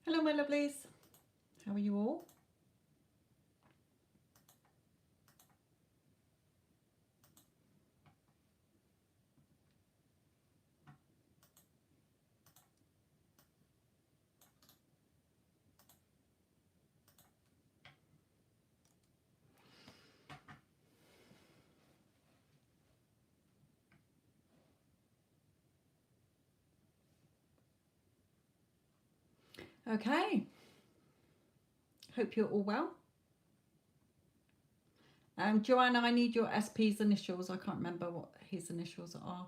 Hello, my lovelies. How are you all? Okay. Hope you're all well. Joanna, I need your SP's initials. I can't remember what his initials are.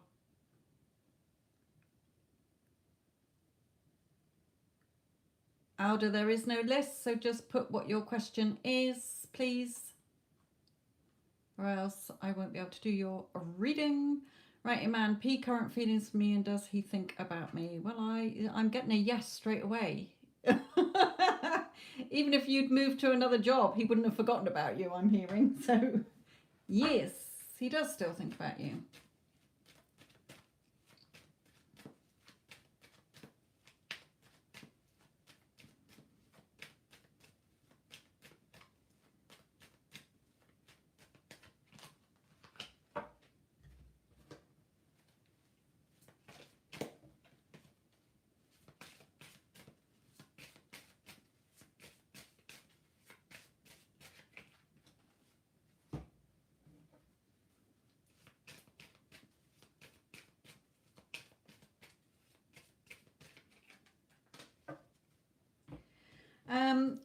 Alda, there is no list, so just put what your question is, please. Or else I won't be able to do your reading. Right, Iman, P, current feelings for me, and does he think about me? Well, I'm getting a yes straight away. Even if you'd moved to another job, he wouldn't have forgotten about you, I'm hearing. So, yes, he does still think about you.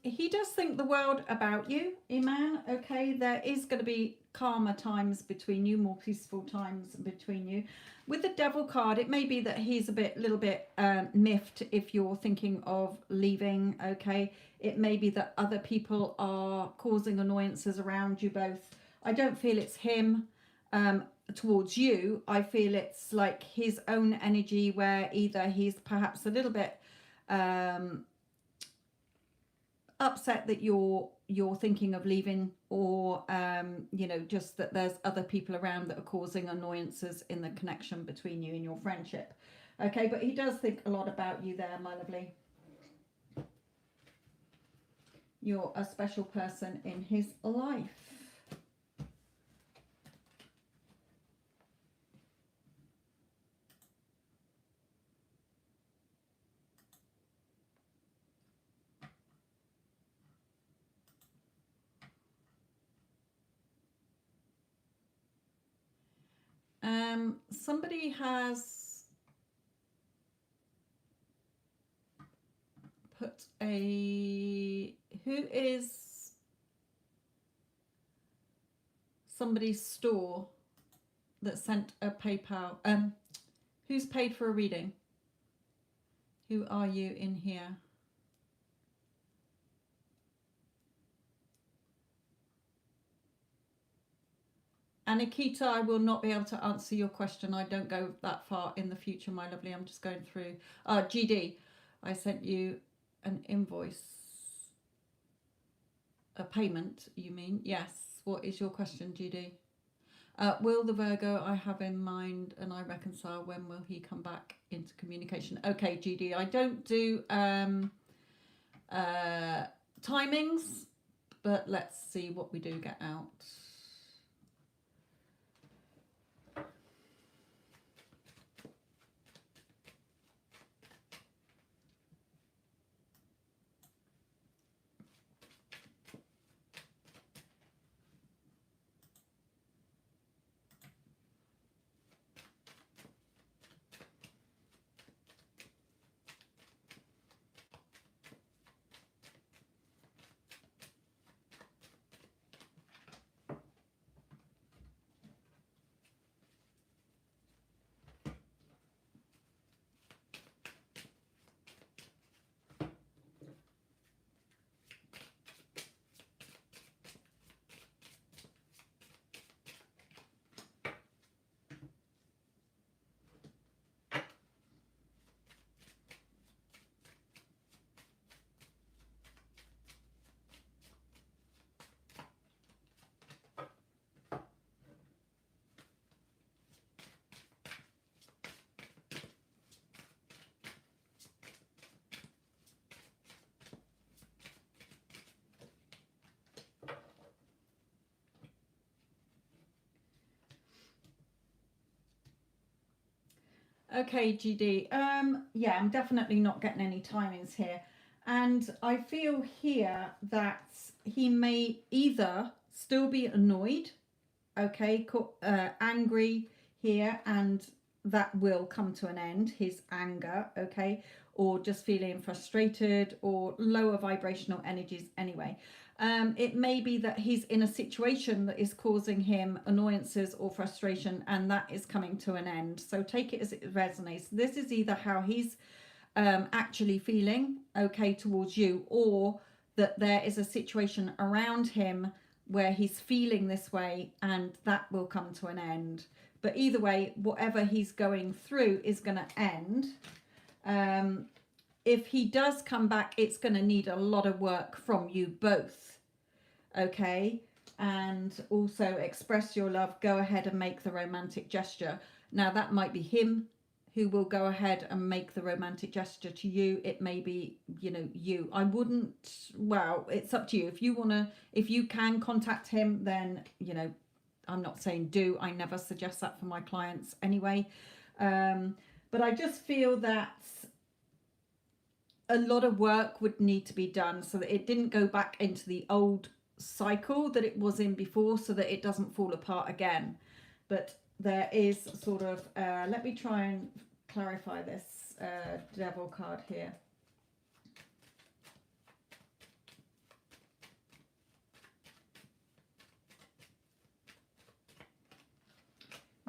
He does think the world about you, Iman. Okay, there is going to be calmer times between you, more peaceful times between you. With the Devil card, it may be that he's a little bit miffed if you're thinking of leaving. Okay, it may be that other people are causing annoyances around you both. I don't feel it's him towards you. I feel it's like his own energy, where either he's perhaps a little bit upset that you're thinking of leaving, or you know, just that there's other people around that are causing annoyances in the connection between you and your friendship. Okay, but he does think a lot about you there, my lovely. You're a special person in his life. Somebody has put who is somebody's store that sent a PayPal. Who's paid for a reading? Who are you in here? And Nikita, I will not be able to answer your question. I don't go that far in the future, my lovely. I'm just going through. GD, I sent you an invoice. A payment, you mean? Yes. What is your question, GD? Will the Virgo I have in mind and I reconcile, when will he come back into communication? Okay, GD, I don't do timings, but let's see what we do get out. Okay, GD. Yeah, I'm definitely not getting any timings here. And I feel here that he may either still be annoyed, okay, angry here, and that will come to an end, his anger, okay, or just feeling frustrated or lower vibrational energies anyway. It may be that he's in a situation that is causing him annoyances or frustration, and that is coming to an end. So take it as it resonates. This is either how he's actually feeling, okay, towards you, or that there is a situation around him where he's feeling this way and that will come to an end. But either way, whatever he's going through is going to end. If he does come back, it's going to need a lot of work from you both, okay? And also express your love. Go ahead and make the romantic gesture. Now that might be him who will go ahead and make the romantic gesture to you. It may be, you know, you. I wouldn't, well, it's up to you. If you want to, if you can contact him, then, you know, I'm not saying do. I never suggest that for my clients anyway. But I just feel that a lot of work would need to be done so that it didn't go back into the old cycle that it was in before, so that it doesn't fall apart again. But there is sort of, let me try and clarify this devil card here.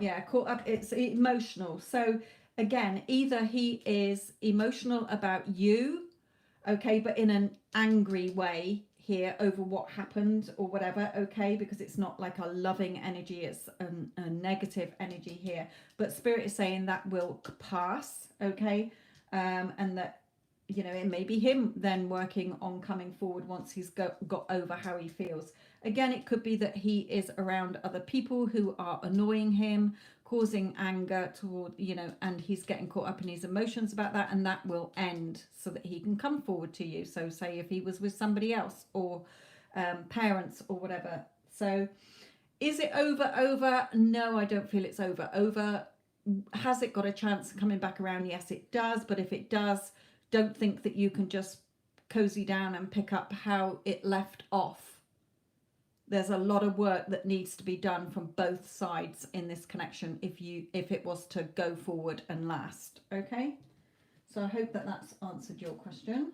Yeah, caught up, it's emotional. So again, either he is emotional about you, okay, but in an angry way here over what happened or whatever, okay, because it's not like a loving energy, it's a negative energy here. But Spirit is saying that will pass, okay, and that, you know, it may be him then working on coming forward once he's got over how he feels. Again, it could be that he is around other people who are annoying him, causing anger toward, you know, and he's getting caught up in his emotions about that, and that will end so that he can come forward to you. So say if he was with somebody else or parents or whatever. So is it over? No, I don't feel it's over. Has it got a chance of coming back around? Yes, it does. But if it does, don't think that you can just cozy down and pick up how it left off. There's a lot of work that needs to be done from both sides in this connection if it was to go forward and last. Okay, so I hope that that's answered your question.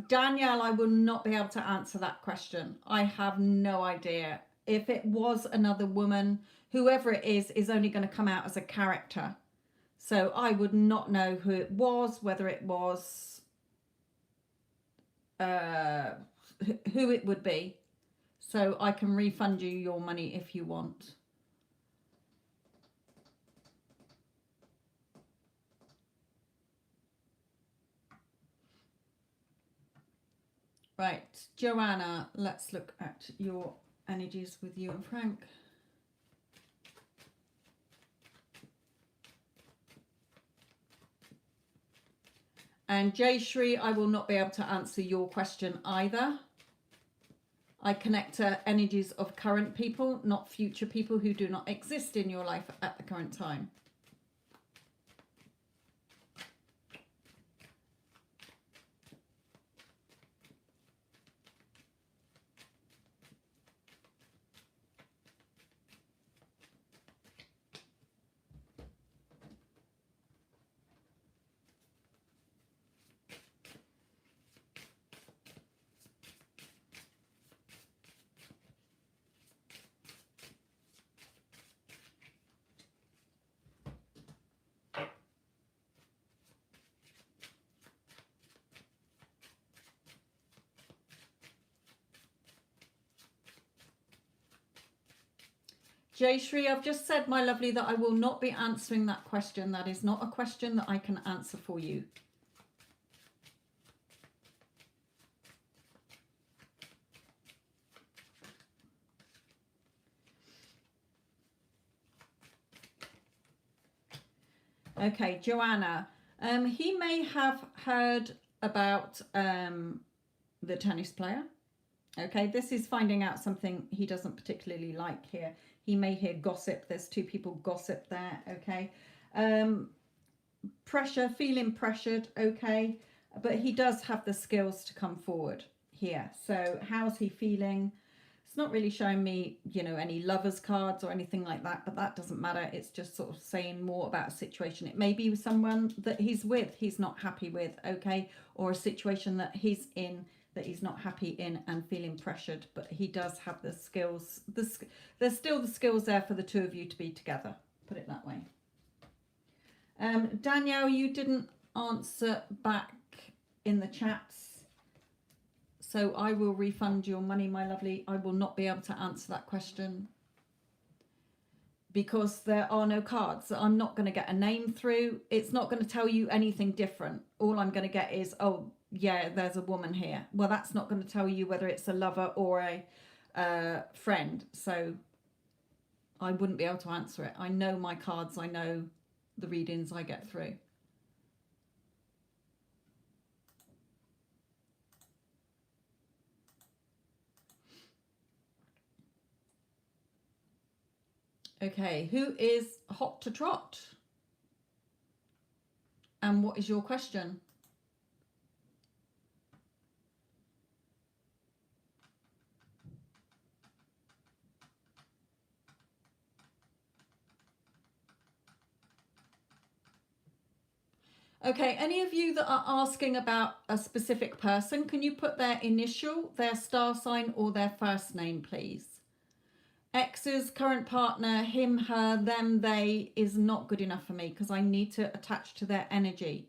Danielle, I will not be able to answer that question. I have no idea. If it was another woman, whoever it is only going to come out as a character. So I would not know who it was, whether it was who it would be. So I can refund you your money if you want. Right, Joanna, let's look at your energies with you and Frank. And Jayshri, I will not be able to answer your question either. I connect to energies of current people, not future people who do not exist in your life at the current time. Jayashri, I've just said, my lovely, that I will not be answering that question. That is not a question that I can answer for you. Okay, Joanna. He may have heard about the tennis player. Okay, this is finding out something he doesn't particularly like here. He may hear gossip. There's two people gossip there. Okay, pressure, feeling pressured. Okay, but he does have the skills to come forward here. So how's he feeling? It's not really showing me, you know, any lovers cards or anything like that, but that doesn't matter. It's just sort of saying more about a situation. It may be with someone that he's with, he's not happy with, okay, or a situation that he's in that he's not happy in and feeling pressured, but he does have the skills. There's still the skills there for the two of you to be together, put it that way. Danielle, you didn't answer back in the chats. So I will refund your money, my lovely. I will not be able to answer that question because there are no cards. I'm not going to get a name through. It's not going to tell you anything different. All I'm going to get is, oh, yeah, there's a woman here. Well, that's not going to tell you whether it's a lover or a friend. So I wouldn't be able to answer it. I know my cards. I know the readings I get through. Okay, who is hot to trot? And what is your question? Okay, any of you that are asking about a specific person, can you put their initial, their star sign, or their first name, please? Ex's, current partner, him, her, them, they is not good enough for me because I need to attach to their energy.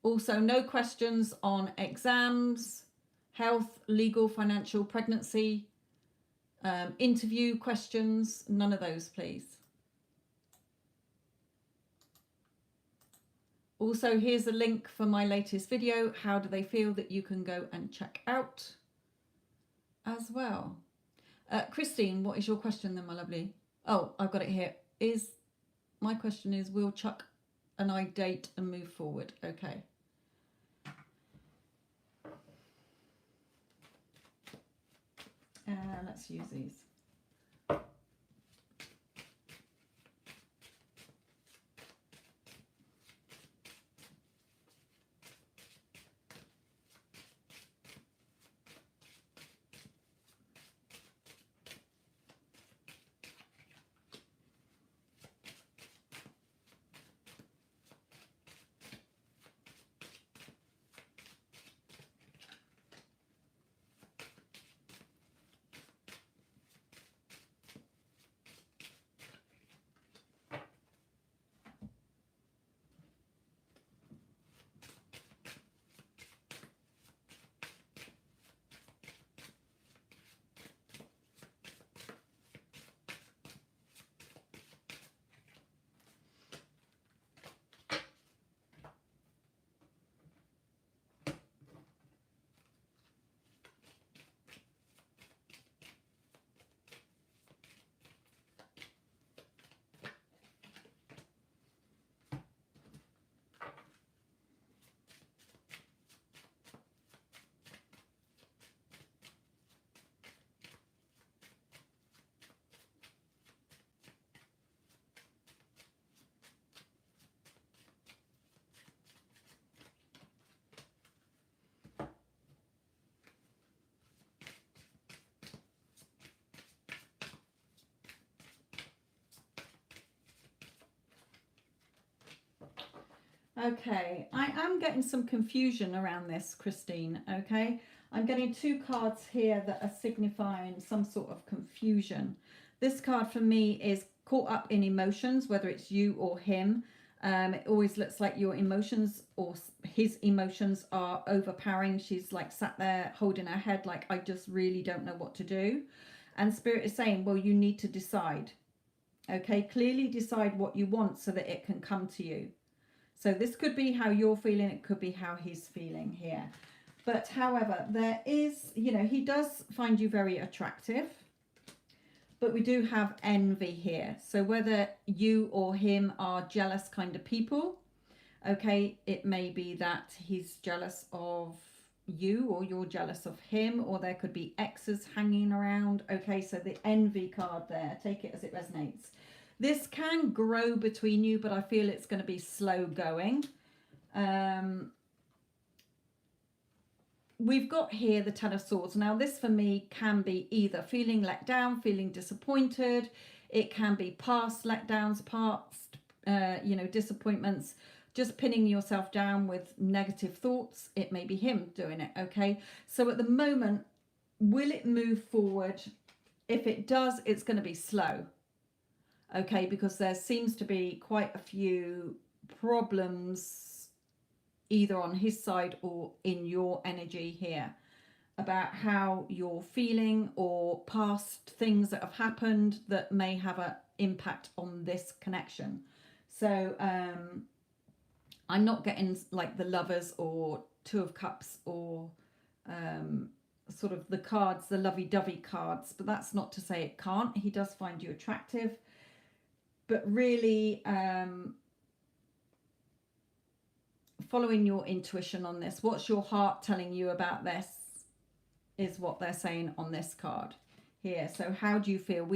Also, no questions on exams, health, legal, financial, pregnancy, interview questions, none of those, please. Also, here's a link for my latest video, How Do They Feel, that you can go and check out as well. Christine, what is your question then, my lovely? Oh, I've got it here. My question is, will Chuck and I date and move forward? Okay. Let's use these. Okay, I am getting some confusion around this, Christine, okay? I'm getting two cards here that are signifying some sort of confusion. This card for me is caught up in emotions, whether it's you or him. It always looks like your emotions or his emotions are overpowering. She's like sat there holding her head like, I just really don't know what to do. And Spirit is saying, well, you need to decide. Okay, clearly decide what you want so that it can come to you. So this could be how you're feeling, it could be how he's feeling here. But however, there is, you know, he does find you very attractive, but we do have envy here. So whether you or him are jealous kind of people, okay, it may be that he's jealous of you or you're jealous of him, or there could be exes hanging around. Okay, so the envy card there, take it as it resonates. This can grow between you, but I feel it's going to be slow going. We've got here the Ten of Swords. Now this for me can be either feeling let down, feeling disappointed. It can be past letdowns, past disappointments, just pinning yourself down with negative thoughts. It may be him doing it. Okay, so at the moment, will it move forward? If it does, it's going to be slow. Okay, because there seems to be quite a few problems either on his side or in your energy here about how you're feeling, or past things that have happened that may have an impact on this connection. So I'm not getting like the Lovers or Two of Cups or sort of the cards, the lovey-dovey cards, but that's not to say it can't. He does find you attractive, but really following your intuition on this. What's your heart telling you about this is what they're saying on this card here. So how do you feel?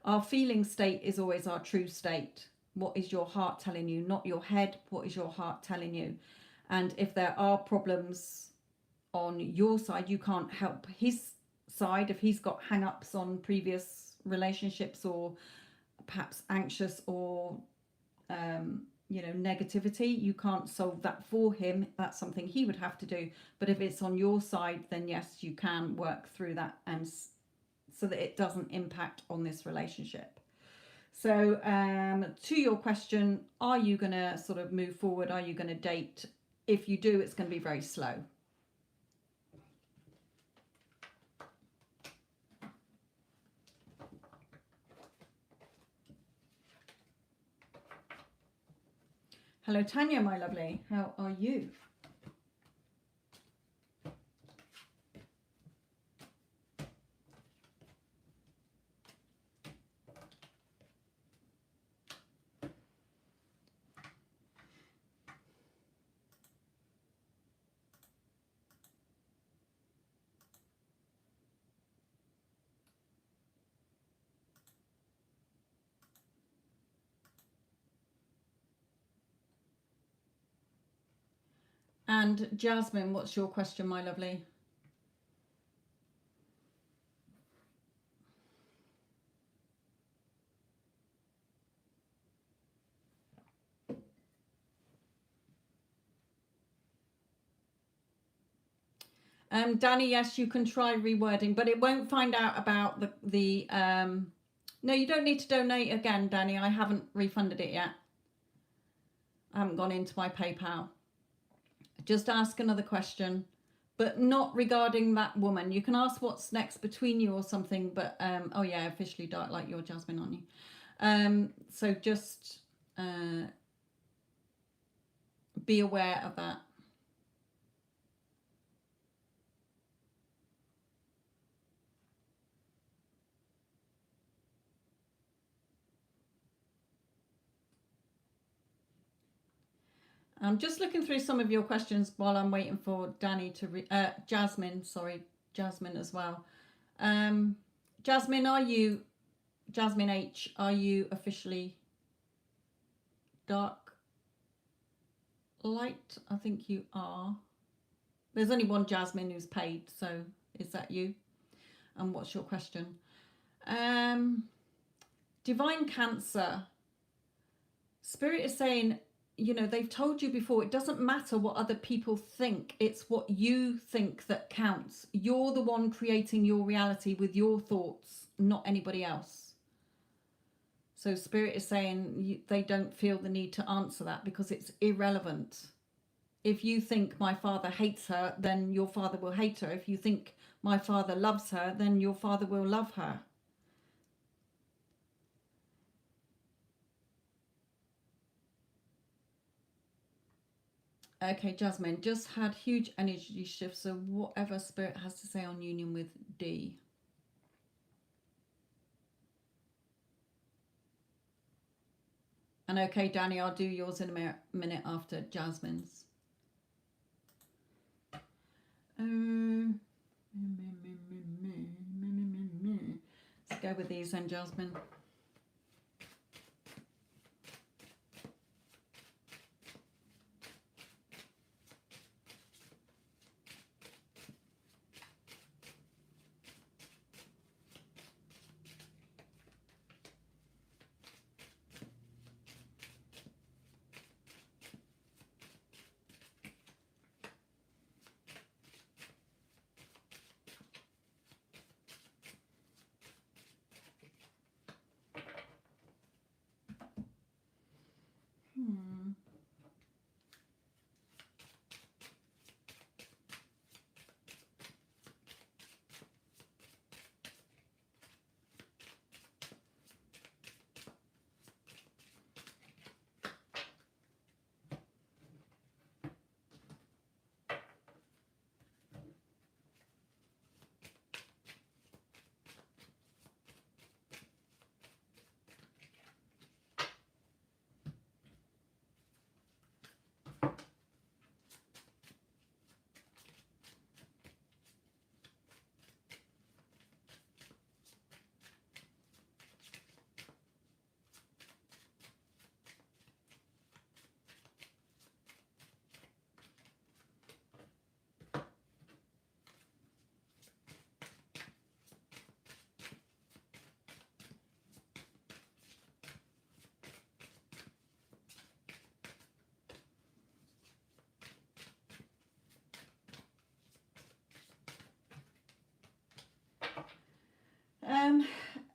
Our feeling state is always our true state. What is your heart telling you? Not your head. What is your heart telling you? And if there are problems on your side, you can't help his side. If he's got hang-ups on previous relationships, or perhaps anxious, or negativity, you can't solve that for him. That's something he would have to do. But if it's on your side, then yes, you can work through that, and so that it doesn't impact on this relationship. So to your question, are you going to sort of move forward? Are you going to date? If you do, it's going to be very slow. Hello, Tanya, my lovely. How are you? And Jasmine, what's your question, my lovely? Danny, yes, you can try rewording, but it won't find out about the no, you don't need to donate again, Danny. I haven't refunded it yet. I haven't gone into my PayPal. Just ask another question, but not regarding that woman. You can ask what's next between you or something, but oh yeah, officially dark like your Jasmine on you. So just be aware of that. I'm just looking through some of your questions while I'm waiting for Danny to Jasmine as well. Jasmine, Jasmine H, are you officially dark light? I think you are. There's only one Jasmine who's paid, so is that you? And what's your question? Divine Cancer. Spirit is saying, they've told you before, it doesn't matter what other people think. It's what you think that counts. You're the one creating your reality with your thoughts, not anybody else. So Spirit is saying they don't feel the need to answer that because it's irrelevant. if you think my father hates her, then your father will hate her. If you think my father loves her, then your father will love her. Okay, Jasmine, just had huge energy shifts, so whatever Spirit has to say on union with D. And okay, Danny, I'll do yours in a minute after Jasmine's. Let's go with these then, Jasmine.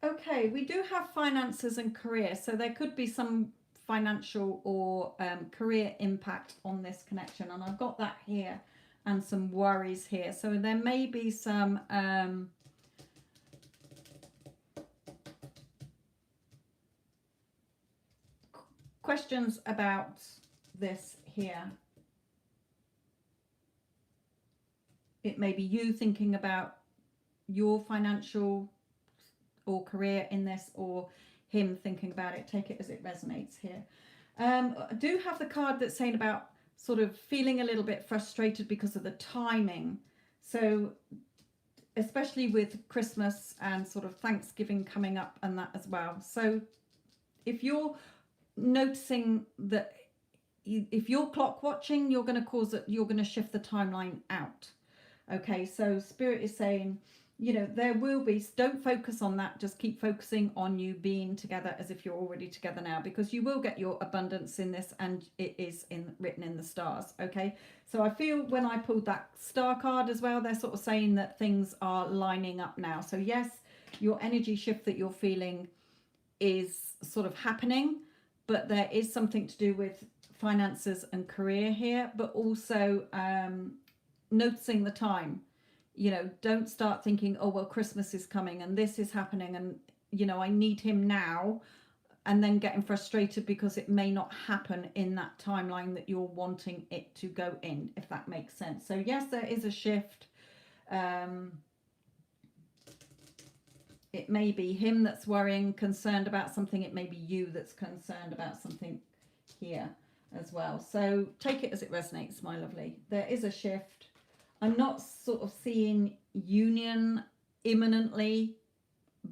Okay, we do have finances and career, so there could be some financial or career impact on this connection, and I've got that here and some worries here. So there may be some questions about this here. It may be you thinking about your financial or career in this, or him thinking about it. Take it as it resonates here. I do have the card that's saying about sort of feeling a little bit frustrated because of the timing. So especially with Christmas and sort of Thanksgiving coming up and that as well. So if you're noticing that, if you're clock watching, you're going to cause it, you're going to shift the timeline out. Okay, so Spirit is saying, you know, there will be, don't focus on that, just keep focusing on you being together as if you're already together now, because you will get your abundance in this, and it is written in the stars. Okay, so I feel when I pulled that star card as well, they're sort of saying that things are lining up now. So yes, your energy shift that you're feeling is sort of happening, but there is something to do with finances and career here, but also noticing the time. You know, don't start thinking, oh well, Christmas is coming and this is happening and, you know, I need him now, and then getting frustrated because it may not happen in that timeline that you're wanting it to go in, if that makes sense. So yes, there is a shift. It may be him that's worrying, concerned about something. It may be you that's concerned about something here as well. So take it as it resonates, my lovely. There is a shift. I'm not sort of seeing union imminently,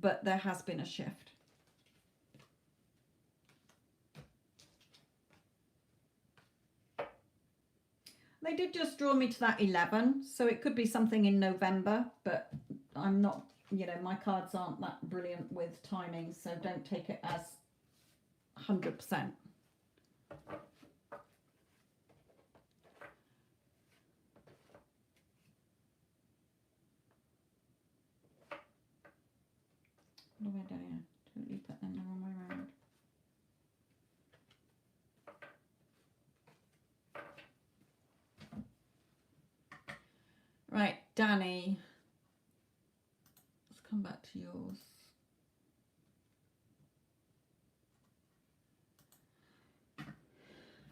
but there has been a shift. They did just draw me to that 11, so it could be something in November, but I'm not, you know, my cards aren't that brilliant with timing, so don't take it as 100%. What have I done here? Totally put them the wrong way around. Danny, let's come back to yours.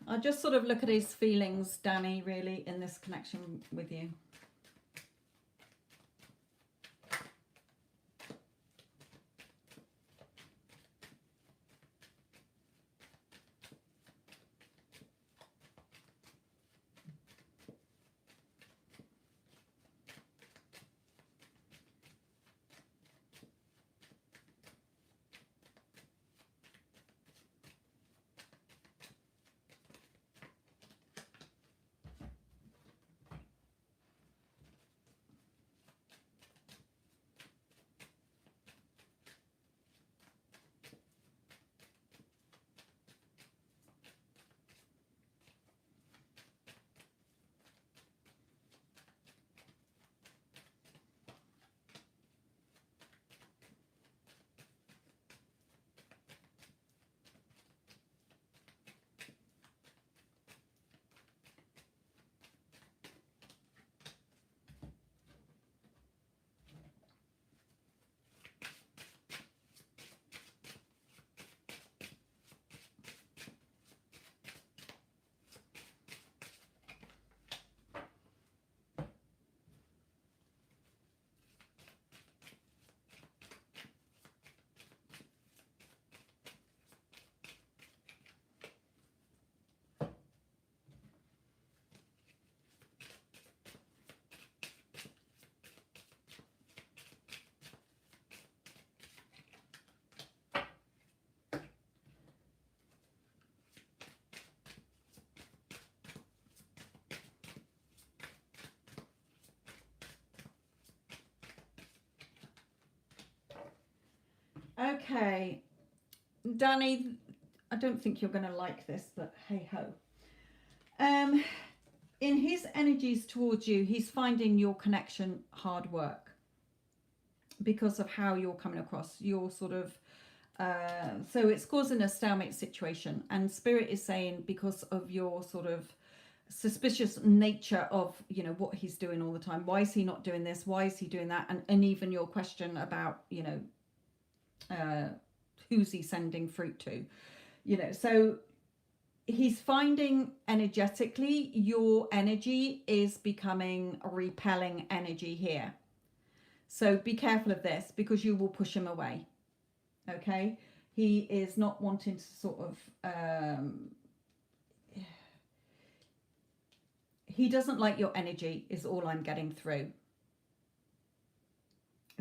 I just sort of look at his feelings, Danny, really, in this connection with you. Okay, Danny, I don't think you're going to like this, but hey ho. In his energies towards you, he's finding your connection hard work because of how you're coming across. You're sort of, so it's causing a stalemate situation. And Spirit is saying because of your sort of suspicious nature of, you know, what he's doing all the time. Why is he not doing this? Why is he doing that? And even your question about, you know, who's he sending fruit to, you know. So he's finding energetically your energy is becoming a repelling energy here, so be careful of this because you will push him away. Okay, he is not wanting to sort of he doesn't like your energy is all I'm getting through.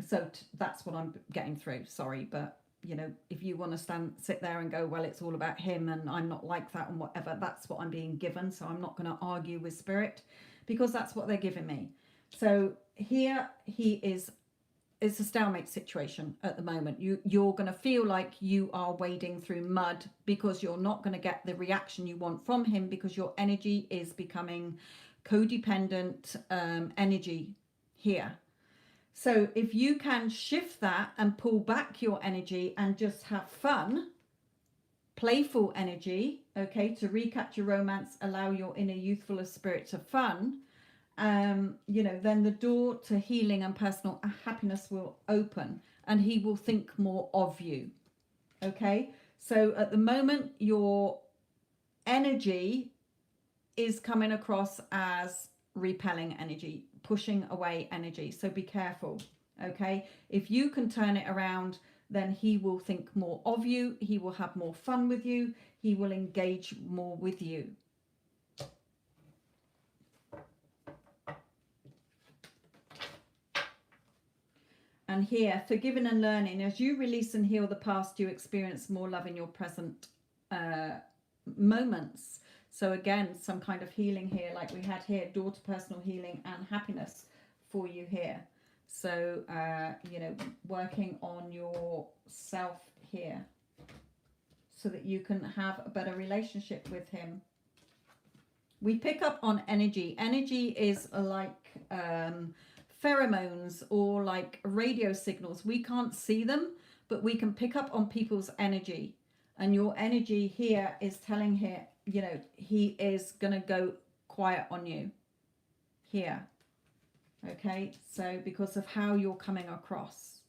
So that's what I'm getting through. Sorry, but you know, if you want to sit there and go, well, it's all about him and I'm not like that and whatever, that's what I'm being given. So I'm not going to argue with Spirit because that's what they're giving me. So here he is. It's a stalemate situation at the moment. You're going to feel like you are wading through mud because you're not going to get the reaction you want from him because your energy is becoming codependent energy here. So if you can shift that and pull back your energy and just have fun, playful energy, okay, to recapture romance, allow your inner youthful spirit to fun, you know, then the door to healing and personal happiness will open and he will think more of you. Okay, so at the moment your energy is coming across as repelling energy, pushing away energy, so be careful. Okay, if you can turn it around, then he will think more of you, he will have more fun with you, he will engage more with you. And here, forgiving and learning, as you release and heal the past, you experience more love in your present moments. So again, some kind of healing here, like we had here, daughter personal healing and happiness for you here. So, you know, working on yourself here so that you can have a better relationship with him. We pick up on energy. Energy is like pheromones or like radio signals. We can't see them, but we can pick up on people's energy. And your energy here is telling him, you know, he is going to go quiet on you here. Okay, so because of how you're coming across.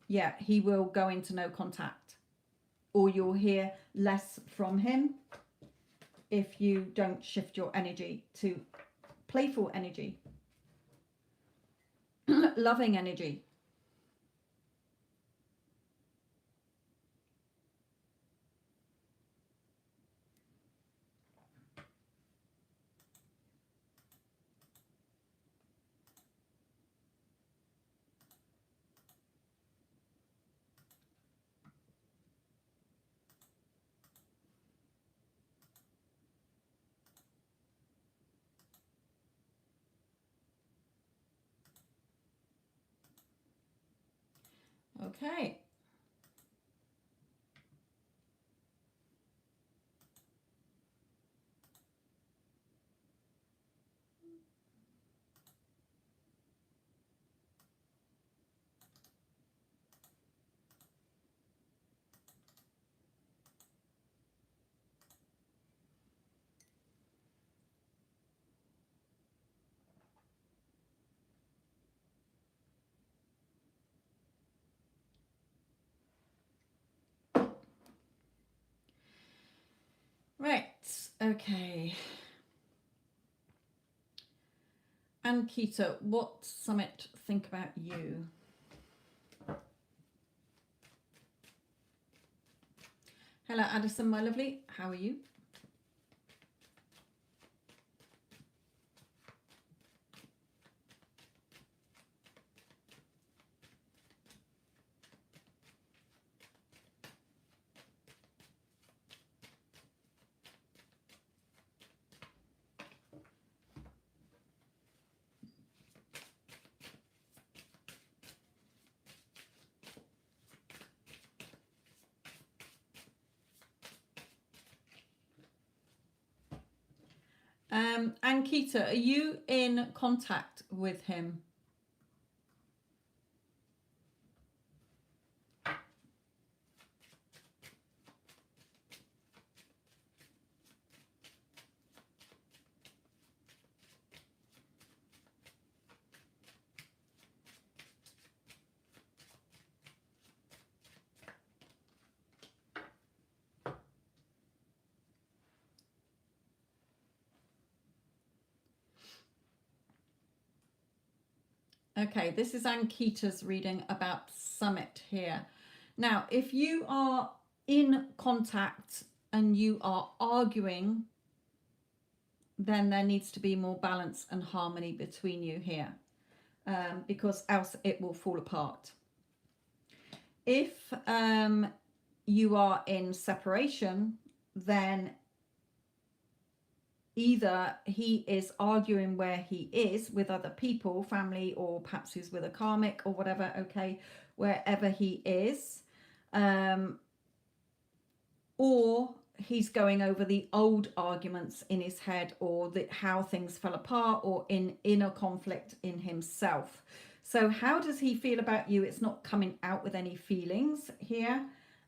Yeah, he will go into no contact, or you'll hear less from him if you don't shift your energy to playful energy, loving energy. Okay. Right. Okay. And Keita, what Summit think about you? Hello, Addison, my lovely. How are you? Ankita, are you in contact with him? Okay, this is Ankita's reading about Summit here. Now, if you are in contact and you are arguing, then there needs to be more balance and harmony between you here, because else it will fall apart. If you are in separation, then either he is arguing where he is with other people, family, or perhaps he's with a karmic or whatever, okay, wherever he is, or he's going over the old arguments in his head, or how things fell apart, or in inner conflict in himself. So how does he feel about you? It's not coming out with any feelings here.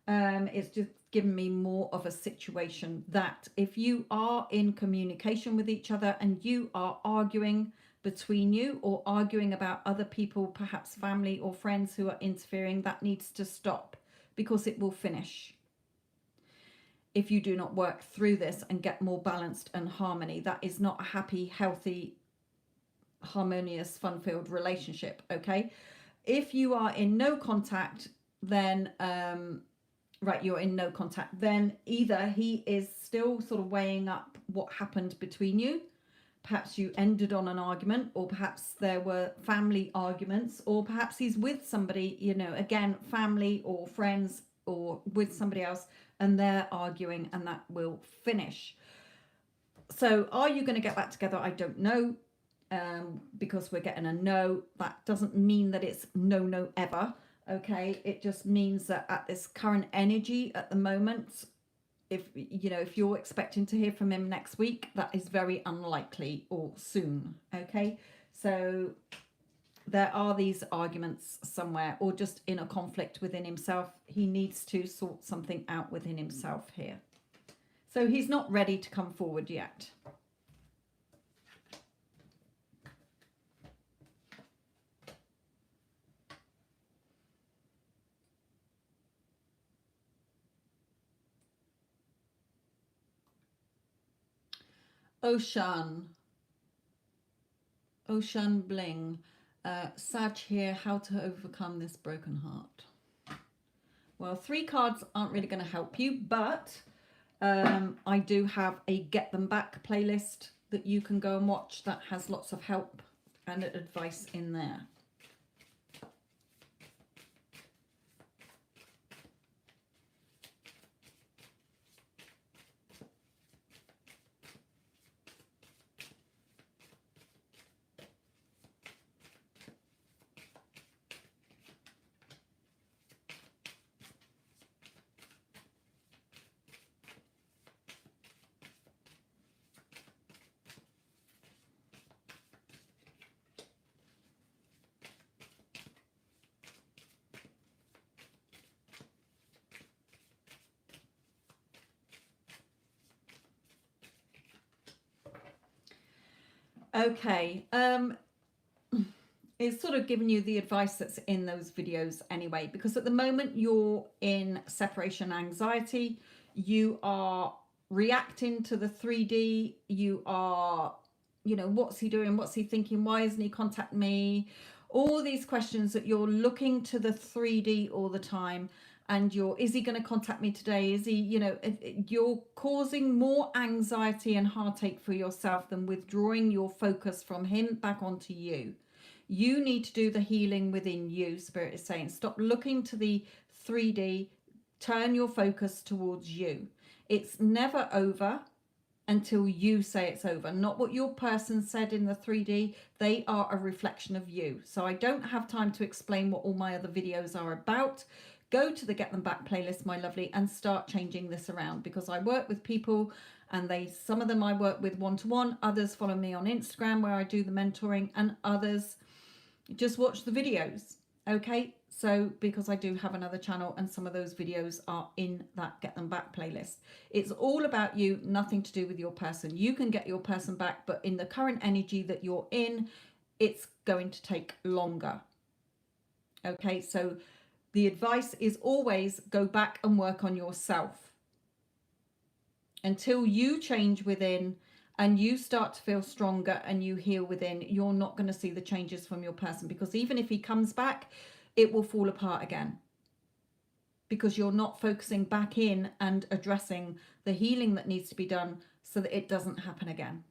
It's just given me more of a situation that if you are in communication with each other and you are arguing between you, or arguing about other people, perhaps family or friends who are interfering, that needs to stop, because it will finish if you do not work through this and get more balanced and harmony. That is not a happy, healthy, harmonious, fun-filled relationship. Okay, if you are in no contact, then right, you're in no contact, then either he is still sort of weighing up what happened between you, perhaps you ended on an argument, or perhaps there were family arguments, or perhaps he's with somebody, you know, again, family or friends, or with somebody else, and they're arguing, and that will finish. So are you going to get back together? I don't know, because we're getting a no. That doesn't mean that it's no ever. Okay, it just means that at this current energy at the moment, if you know, if you're expecting to hear from him next week, that is very unlikely, or soon. Okay, so there are these arguments somewhere, or just in a conflict within himself. He needs to sort something out within himself here. So he's not ready to come forward yet. Ocean Bling. Sag here, how to overcome this broken heart. Well, 3 cards aren't really going to help you, but I do have a Get Them Back playlist that you can go and watch that has lots of help and advice in there. Okay, it's sort of giving you the advice that's in those videos anyway, because at the moment you're in separation anxiety, you are reacting to the 3D, you are, you know, what's he doing, what's he thinking, why isn't he contacting me, all these questions that you're looking to the 3D all the time. And is he going to contact me today? Is he, you know, you're causing more anxiety and heartache for yourself than withdrawing your focus from him back onto you. You need to do the healing within you, Spirit is saying. Stop looking to the 3D, turn your focus towards you. It's never over until you say it's over, not what your person said in the 3D. They are a reflection of you. So I don't have time to explain what all my other videos are about. Go to the Get Them Back playlist, my lovely, and start changing this around, because I work with people and some of them I work with one-to-one, others follow me on Instagram where I do the mentoring, and others just watch the videos. Okay, so because I do have another channel and some of those videos are in that Get Them Back playlist. It's all about you, nothing to do with your person. You can get your person back, but in the current energy that you're in, it's going to take longer. Okay, so the advice is always go back and work on yourself until you change within and you start to feel stronger and you heal within. You're not going to see the changes from your person, because even if he comes back, it will fall apart again, because you're not focusing back in and addressing the healing that needs to be done so that it doesn't happen again.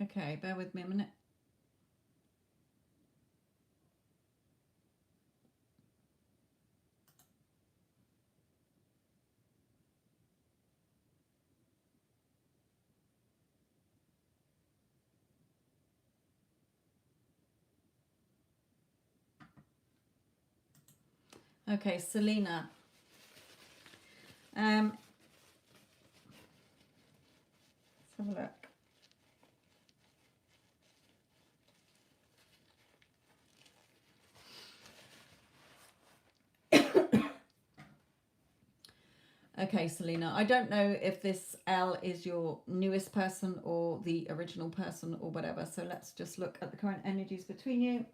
Okay, bear with me a minute. Okay, Selena. Let's have a look. Okay, Selena, I don't know if this L is your newest person or the original person or whatever. So let's just look at the current energies between you.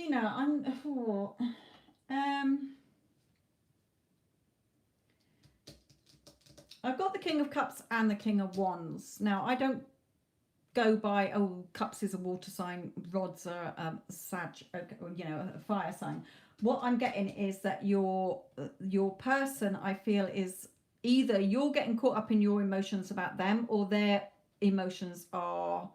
Tina, I've got the King of Cups and the King of Wands. Now, I don't go by, oh, Cups is a water sign, Rods are a fire sign. What I'm getting is that your person, I feel, is either you're getting caught up in your emotions about them, or their emotions are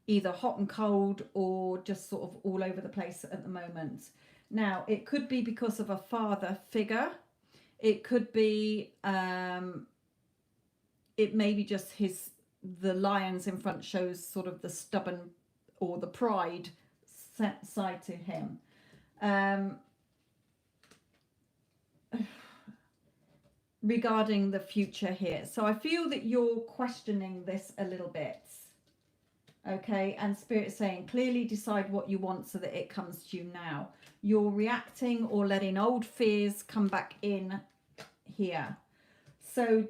either hot and cold or just sort of all over the place at the moment. Now, it could be because of a father figure. It could be, it may be just the lions in front shows sort of the stubborn or the pride side to him. Regarding the future here. So I feel that you're questioning this a little bit. Okay, and Spirit saying clearly decide what you want so that it comes to you now. You're reacting or letting old fears come back in here. So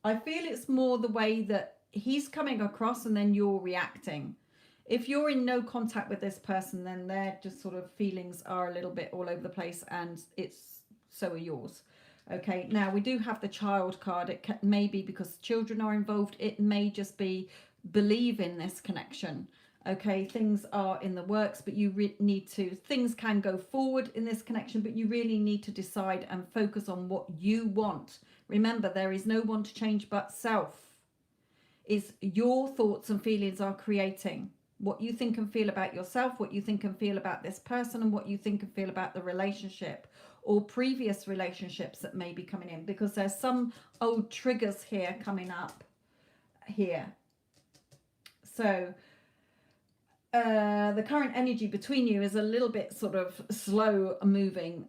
I feel it's more the way that he's coming across and then you're reacting. If you're in no contact with this person, then their just sort of feelings are a little bit all over the place, and so are yours. Okay, now we do have the Child card. It may be because children are involved. It may just be believe in this connection. Okay, things are in the works, but you need to, things can go forward in this connection, but you really need to decide and focus on what you want. Remember, there is no one to change but self. It's your thoughts and feelings are creating what you think and feel about yourself, what you think and feel about this person, and what you think and feel about the relationship or previous relationships that may be coming in, because there's some old triggers here coming up here. So the current energy between you is a little bit sort of slow moving,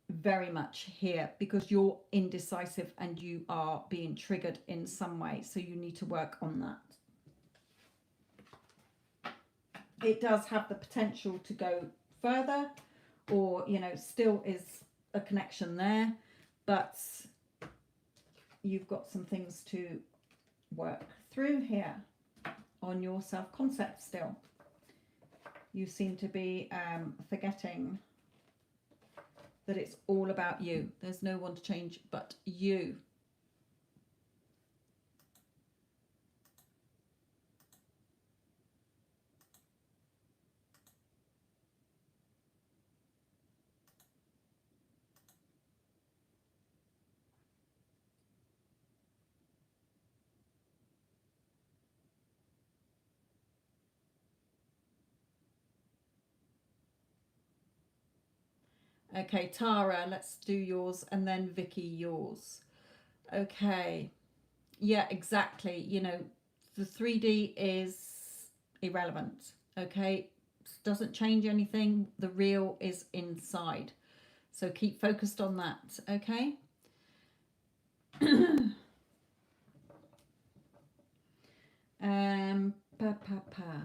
very much here, because you're indecisive and you are being triggered in some way. So you need to work on that. It does have the potential to go further, or, you know, still is a connection there, but you've got some things to work through here on your self-concept still. You seem to be forgetting that it's all about you. There's no one to change but you. Okay, Tara, let's do yours, and then Vicky, yours. Okay. Yeah, exactly. You know, the 3D is irrelevant. Okay. Doesn't change anything. The real is inside. So keep focused on that. Okay. Pa, pa, pa.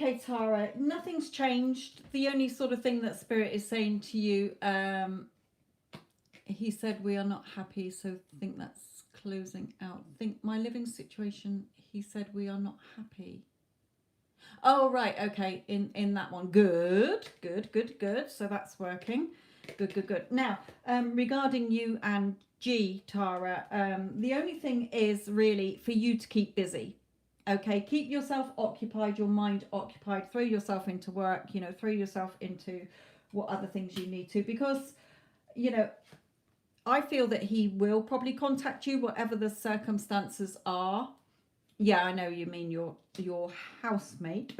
Okay, Tara, nothing's changed. The only sort of thing that Spirit is saying to you, he said, we are not happy, so think that's closing out. Think my living situation, he said, we are not happy. Oh, right, okay, in that one. Good. So that's working. Good. Now, regarding you and G, Tara, the only thing is really for you to keep busy. Okay, keep yourself occupied, your mind occupied, throw yourself into work, throw yourself into what other things you need to, because, I feel that he will probably contact you, whatever the circumstances are. Yeah, I know you mean your housemate.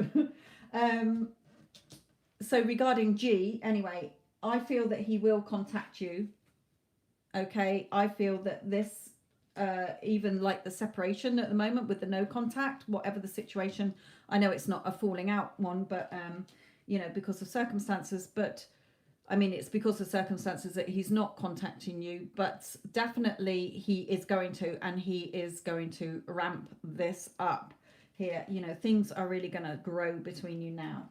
So regarding G, anyway, I feel that he will contact you. Okay, I feel that this, even like the separation at the moment with the no contact, whatever the situation, I know it's not a falling out one, but because of circumstances, but I mean, it's because of circumstances that he's not contacting you, but definitely he is going to, and he is going to ramp this up here. Things are really going to grow between you now.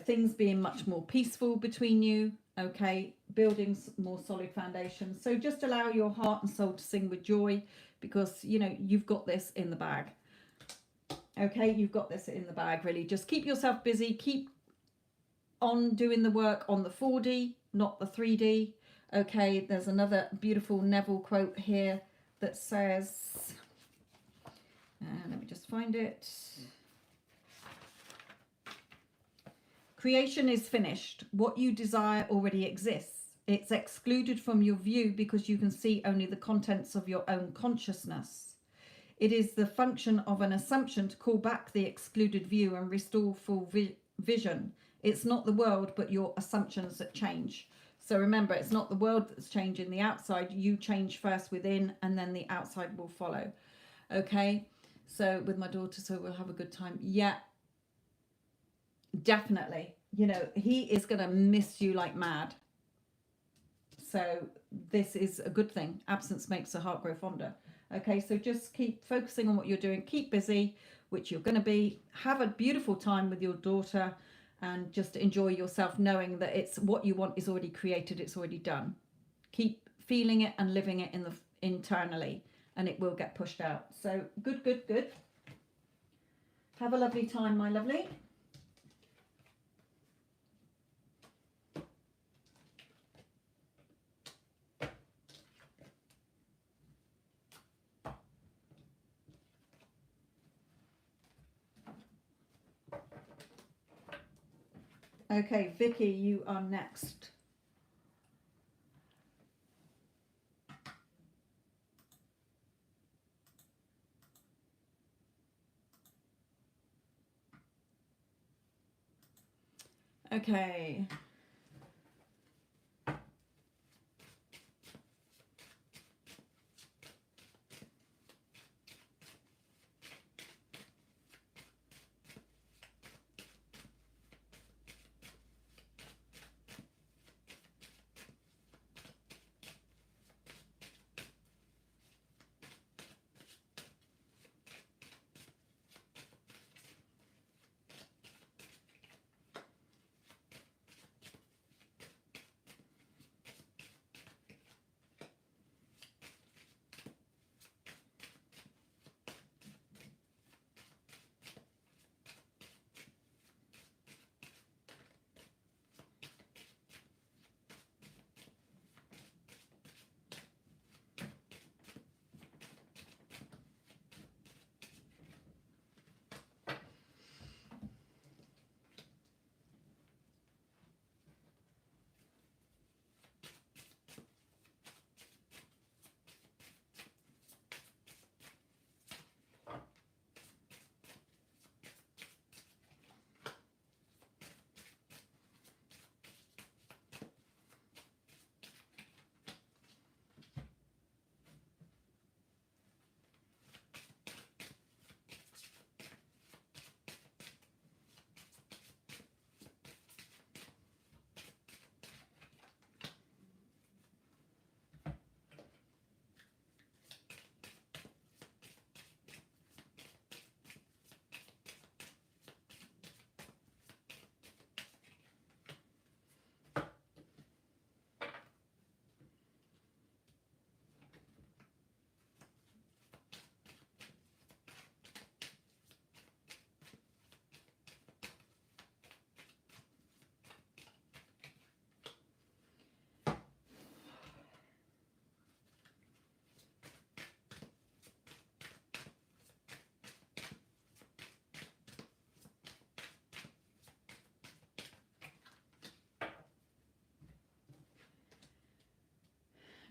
Things being much more peaceful between you, okay, building more solid foundations. So just allow your heart and soul to sing with joy, because, you've got this in the bag. Okay, you've got this in the bag, really. Just keep yourself busy, keep on doing the work on the 4D, not the 3D. Okay, there's another beautiful Neville quote here that says, let me just find it. Creation is finished. What you desire already exists. It's excluded from your view because you can see only the contents of your own consciousness. It is the function of an assumption to call back the excluded view and restore full vision. It's not the world, but your assumptions that change. So remember, it's not the world that's changing the outside. You change first within, and then the outside will follow. Okay? So with my daughter, so we'll have a good time. Yeah, definitely. He is going to miss you like mad. So this is a good thing. Absence makes the heart grow fonder. Okay, so just keep focusing on what you're doing. Keep busy, which you're going to be. Have a beautiful time with your daughter. And just enjoy yourself, knowing that it's what you want is already created, it's already done. Keep feeling it and living it internally, and it will get pushed out. So good. Have a lovely time, my lovely. Okay, Vicky, you are next. Okay.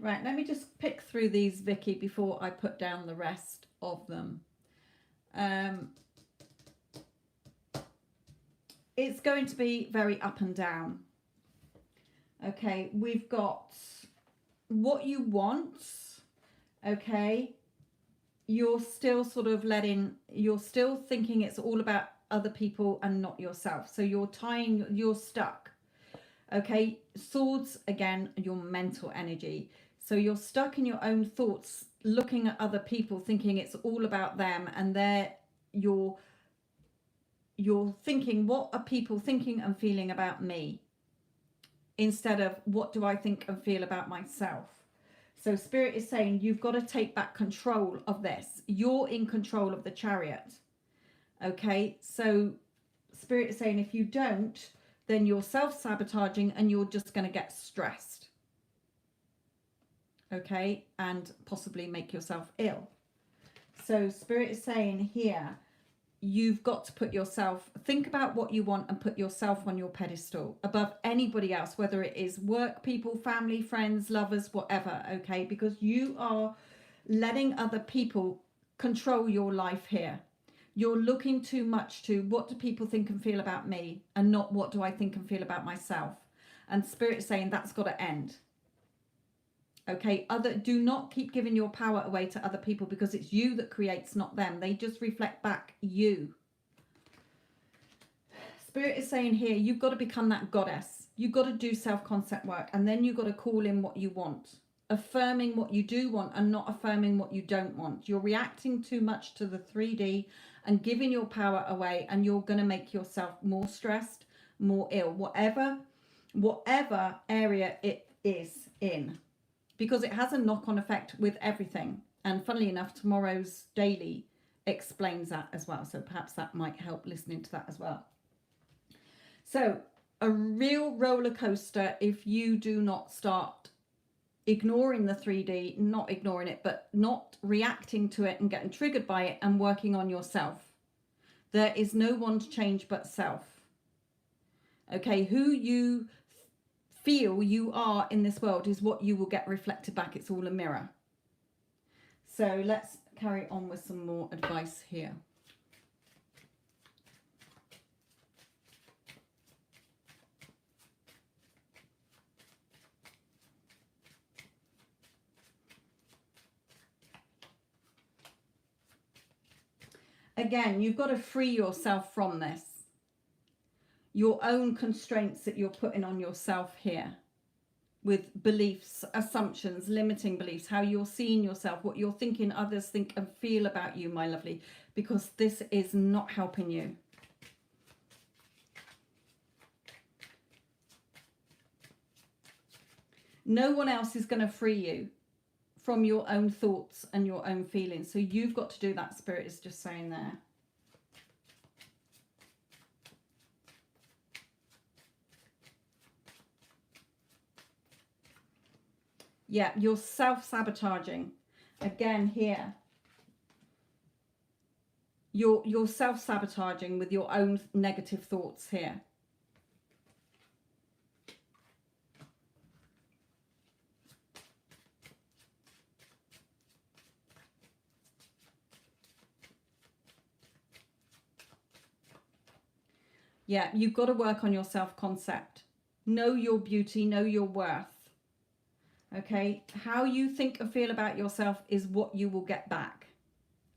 Right, let me just pick through these, Vicky, before I put down the rest of them. It's going to be very up and down. Okay, we've got what you want. Okay, you're still sort of you're still thinking it's all about other people and not yourself. So you're stuck. Okay, swords, again, your mental energy. So you're stuck in your own thoughts, looking at other people, thinking it's all about them, and you're thinking, what are people thinking and feeling about me? Instead of, what do I think and feel about myself? So Spirit is saying, you've got to take back control of this. You're in control of the Chariot. Okay, so Spirit is saying, if you don't, then you're self-sabotaging and you're just going to get stressed. Okay, and possibly make yourself ill. So Spirit is saying here, you've got to think about what you want and put yourself on your pedestal above anybody else, whether it is work people, family, friends, lovers, whatever. Okay, because you are letting other people control your life here. You're looking too much to what do people think and feel about me, and not what do I think and feel about myself. And Spirit is saying that's got to end. Okay, do not keep giving your power away to other people, because it's you that creates, not them. They just reflect back you. Spirit is saying here, you've got to become that goddess. You've got to do self-concept work, and then you've got to call in what you want. Affirming what you do want and not affirming what you don't want. You're reacting too much to the 3D and giving your power away, and you're going to make yourself more stressed, more ill, whatever area it is in. Because it has a knock-on effect with everything. And funnily enough, tomorrow's daily explains that as well. So perhaps that might help listening to that as well. So a real roller coaster if you do not start ignoring the 3D, not ignoring it, but not reacting to it and getting triggered by it and working on yourself. There is no one to change but self. Okay, who you feel you are in this world is what you will get reflected back. It's all a mirror. So let's carry on with some more advice here. Again, you've got to free yourself from this. Your own constraints that you're putting on yourself here, with beliefs, assumptions, limiting beliefs, how you're seeing yourself, what you're thinking others think and feel about you, my lovely, because this is not helping you. No one else is going to free you from your own thoughts and your own feelings. So you've got to do that, Spirit is just saying there. Yeah, you're self-sabotaging. Again here. You're self-sabotaging with your own negative thoughts here. Yeah, you've got to work on your self-concept. Know your beauty, know your worth. Okay, how you think and feel about yourself is what you will get back.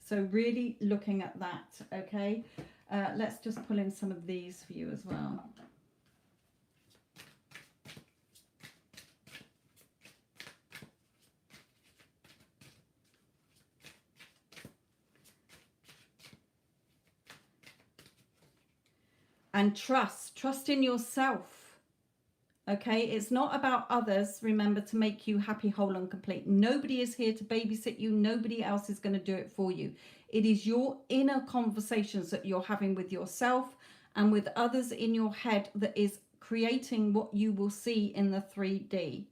So really looking at that, okay? Let's just pull in some of these for you as well. And trust in yourself. Okay, it's not about others, remember, to make you happy, whole and complete. Nobody is here to babysit you. Nobody else is going to do it for you. It is your inner conversations that you're having with yourself and with others in your head that is creating what you will see in the 3D.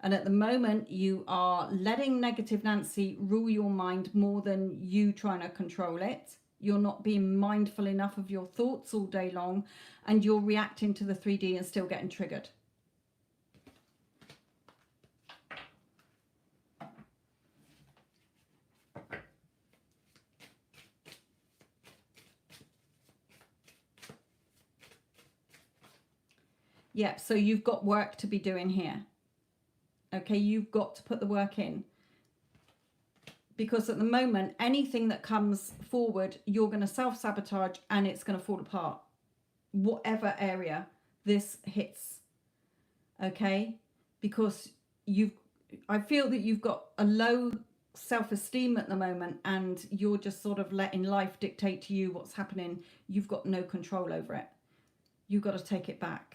And at the moment, you are letting negative Nancy rule your mind more than you trying to control it. You're not being mindful enough of your thoughts all day long, and you're reacting to the 3D and still getting triggered. Yeah, so you've got work to be doing here. Okay, you've got to put the work in. Because at the moment, anything that comes forward, you're going to self-sabotage and it's going to fall apart. Whatever area this hits. Okay? Because I feel that you've got a low self-esteem at the moment and you're just sort of letting life dictate to you what's happening. You've got no control over it. You've got to take it back.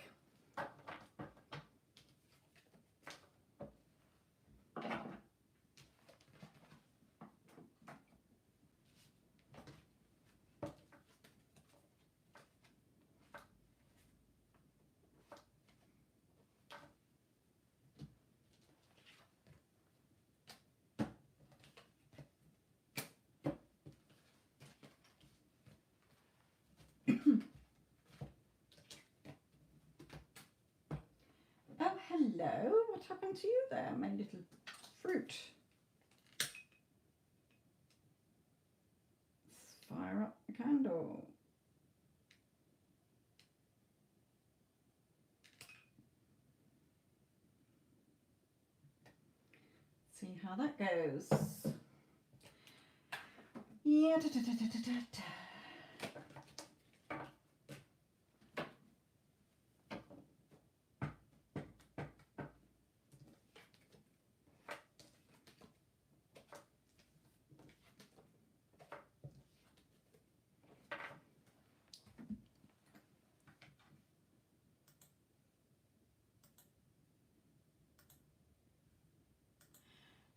Oh, hello. What happened to you there, my little fruit? Let's fire up the candle. See how that goes. Yeah.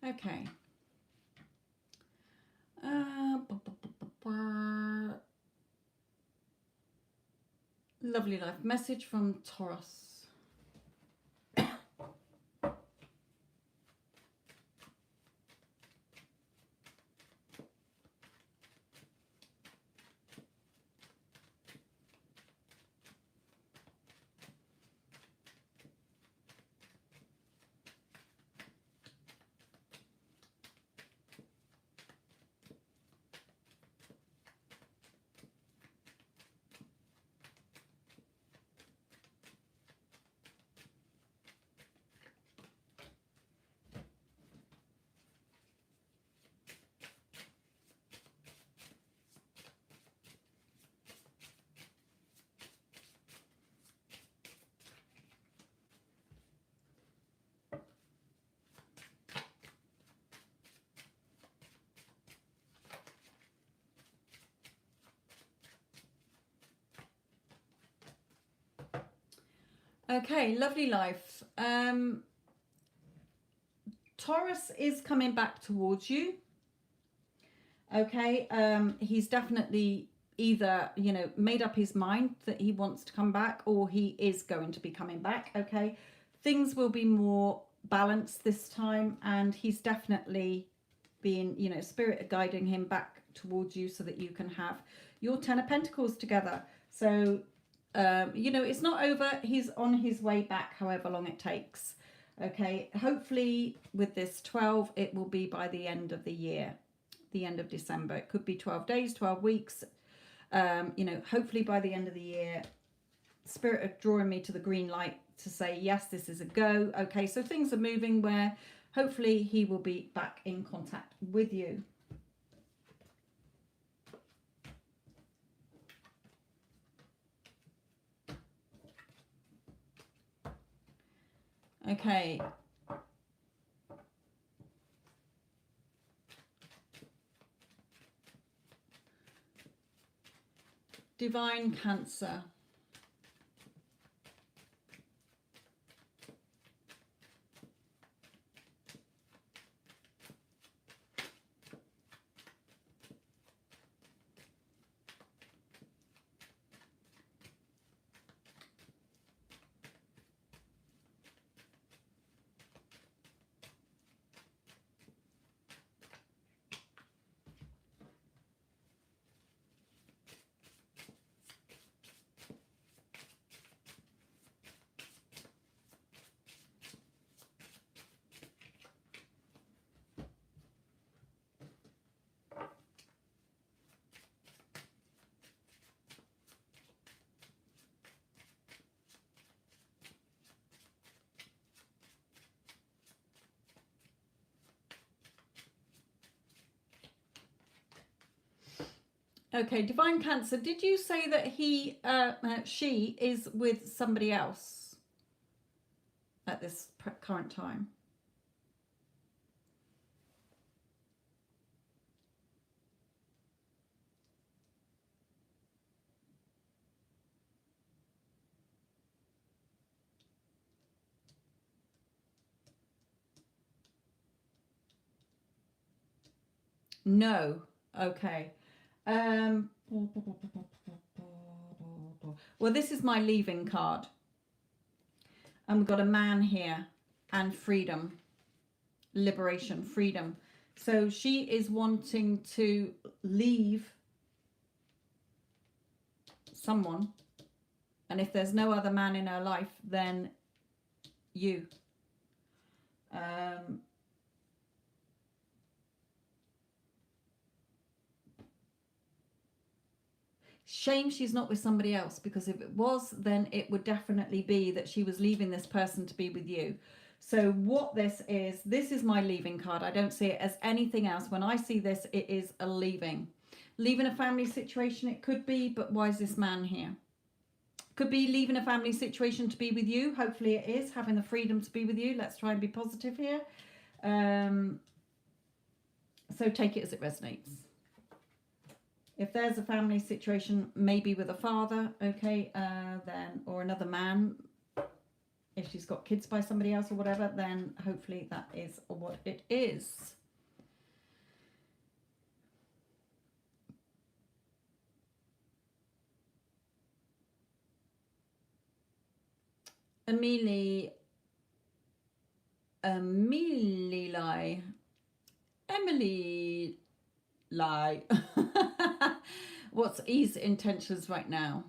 Okay. Lovely life. Message from Taurus. Okay, lovely life. Taurus is coming back towards you. Okay, he's definitely either, made up his mind that he wants to come back or he is going to be coming back. Okay, things will be more balanced this time and he's definitely being, spirit guiding him back towards you so that you can have your 10 of Pentacles together. So, it's not over. He's on his way back, however long it takes. Okay, hopefully with this 12, it will be by the end of the year, the end of December. It could be 12 days, 12 weeks. Hopefully by the end of the year, spirit are drawing me to the green light to say, yes, this is a go. Okay, so things are moving where hopefully he will be back in contact with you. Okay. Divine Cancer. Okay, Divine Cancer, did you say that she is with somebody else at this current time? No. Okay. Um, well, this is my leaving card. And we've got a man here and freedom, liberation, freedom. So she is wanting to leave someone. And if there's no other man in her life, then you. Um, Shame she's not with somebody else, because if it was, then it would definitely be that she was leaving this person to be with you. So what this is my leaving card. I don't see it as anything else. When I see this, it is a leaving. Leaving a family situation, it could be, but why is this man here? Could be leaving a family situation to be with you. Hopefully it is, having the freedom to be with you. Let's try and be positive here. So take it as it resonates. If there's a family situation, maybe with a father, okay, then, or another man, if she's got kids by somebody else or whatever, then hopefully that is what it is. Emily Lie. What's E's intentions right now?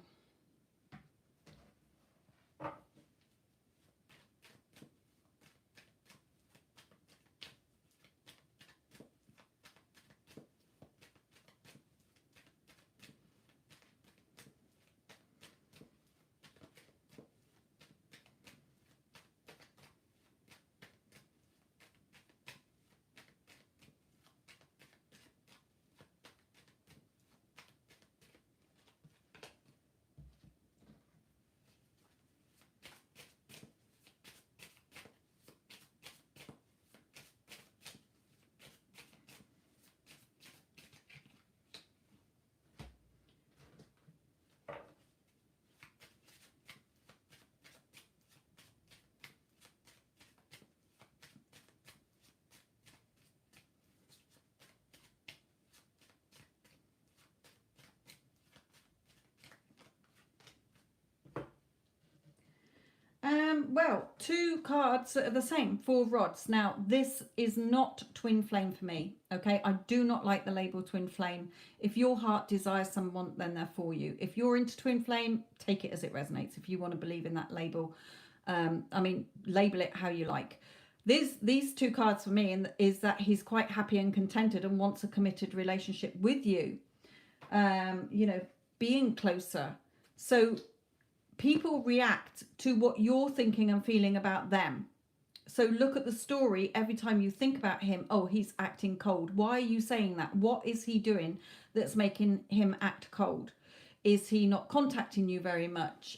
Well, two cards that are the same, 4 rods. Now, this is not twin flame for me, okay? I do not like the label twin flame. If your heart desires someone, then they're for you. If you're into twin flame, take it as it resonates. If you want to believe in that label, label it how you like. These two cards for me is that he's quite happy and contented and wants a committed relationship with you. Being closer. So people react to what you're thinking and feeling about them. So look at the story every time you think about him. Oh, he's acting cold. Why are you saying that? What is he doing that's making him act cold? Is he not contacting you very much?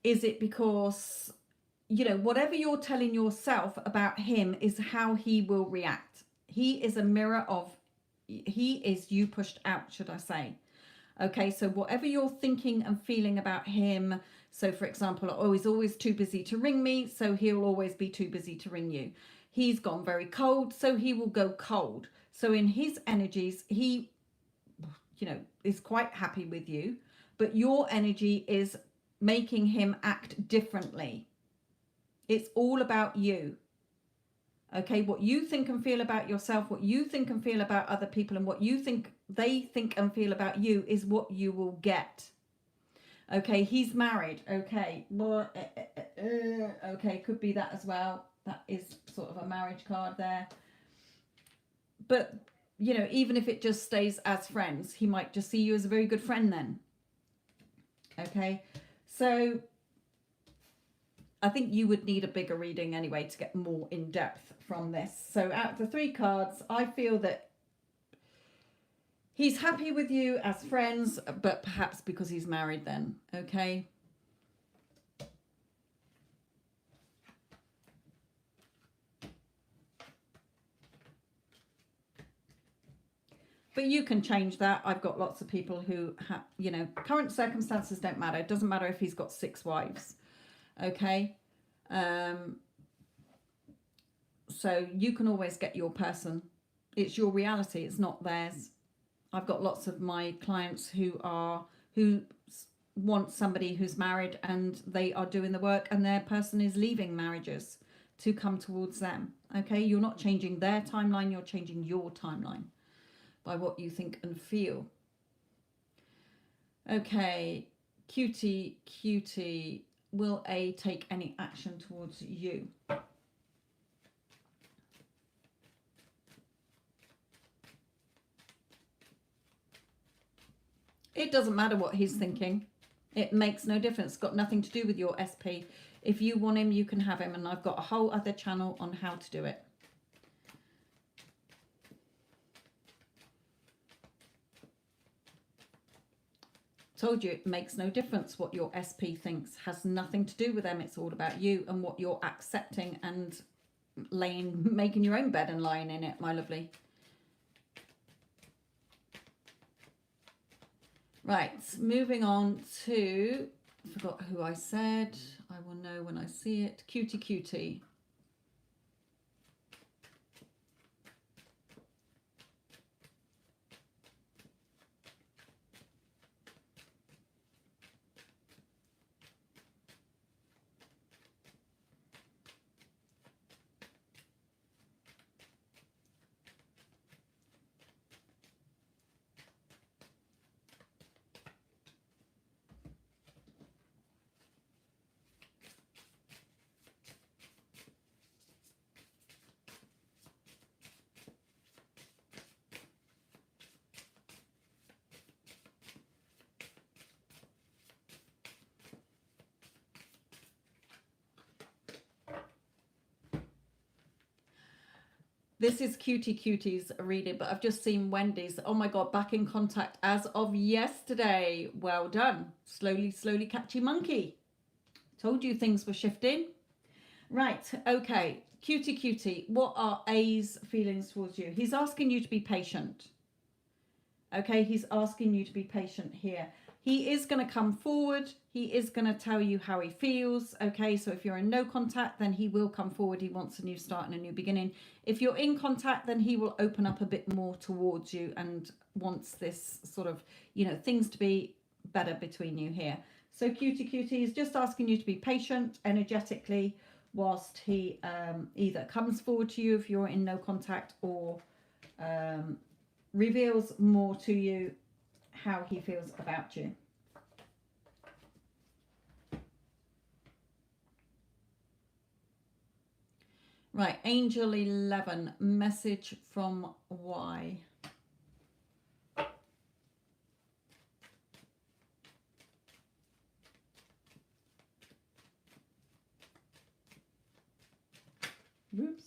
Is it because, whatever you're telling yourself about him is how he will react. He is a mirror of, he is you pushed out, should I say. Okay, so whatever you're thinking and feeling about him, so for example, oh, he's always too busy to ring me, so he'll always be too busy to ring you. He's gone very cold, so he will go cold. So in his energies, he, is quite happy with you, but your energy is making him act differently. It's all about you. Okay, what you think and feel about yourself, what you think and feel about other people, and what you think they think and feel about you is what you will get. Okay, he's married. Okay, okay, could be that as well. That is sort of a marriage card there. But, even if it just stays as friends, he might just see you as a very good friend then. Okay, so I think you would need a bigger reading anyway to get more in depth from this. So out of the 3 cards, I feel that He's happy with you as friends, but perhaps because he's married then, okay? But you can change that. I've got lots of people who have, you know, current circumstances don't matter. It doesn't matter if he's got 6 wives, okay? So you can always get your person. It's your reality. It's not theirs. I've got lots of my clients who want somebody who's married and they are doing the work and their person is leaving marriages to come towards them. Okay, you're not changing their timeline, you're changing your timeline by what you think and feel. Okay, cutie, will A take any action towards you? It doesn't matter what he's thinking. It makes no difference. It's got nothing to do with your SP. If you want him, you can have him. And I've got a whole other channel on how to do it. Told you it makes no difference what your SP thinks. Has nothing to do with them. It's all about you and what you're accepting and making your own bed and lying in it, my lovely. Right, moving on to, forgot who I said. I will know when I see it. Cutie. This is Cutie's reading, but I've just seen Wendy's. Oh my God, back in contact as of yesterday. Well done. Slowly catchy monkey. Told you things were shifting. Right, okay. Cutie, what are A's feelings towards you? He's asking you to be patient. Okay, he's asking you to be patient here. He is going to come forward. He is going to tell you how he feels. Okay, so if you're in no contact, then he will come forward. He wants a new start and a new beginning. If you're in contact, then he will open up a bit more towards you and wants this sort of, you know, things to be better between you here. So Cutie is just asking you to be patient energetically whilst he either comes forward to you if you're in no contact or reveals more to you how he feels about you. Right, Angel 11, message from Y. Oops.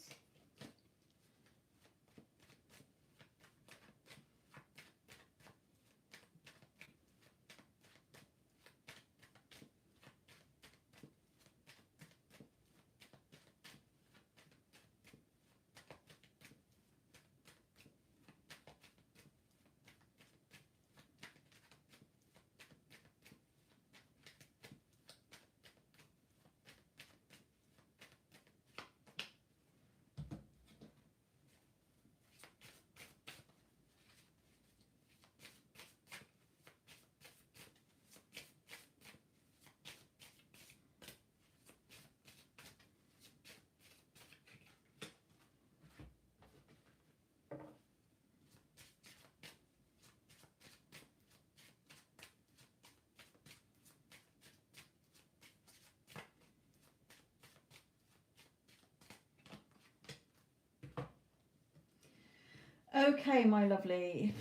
Okay, my lovely.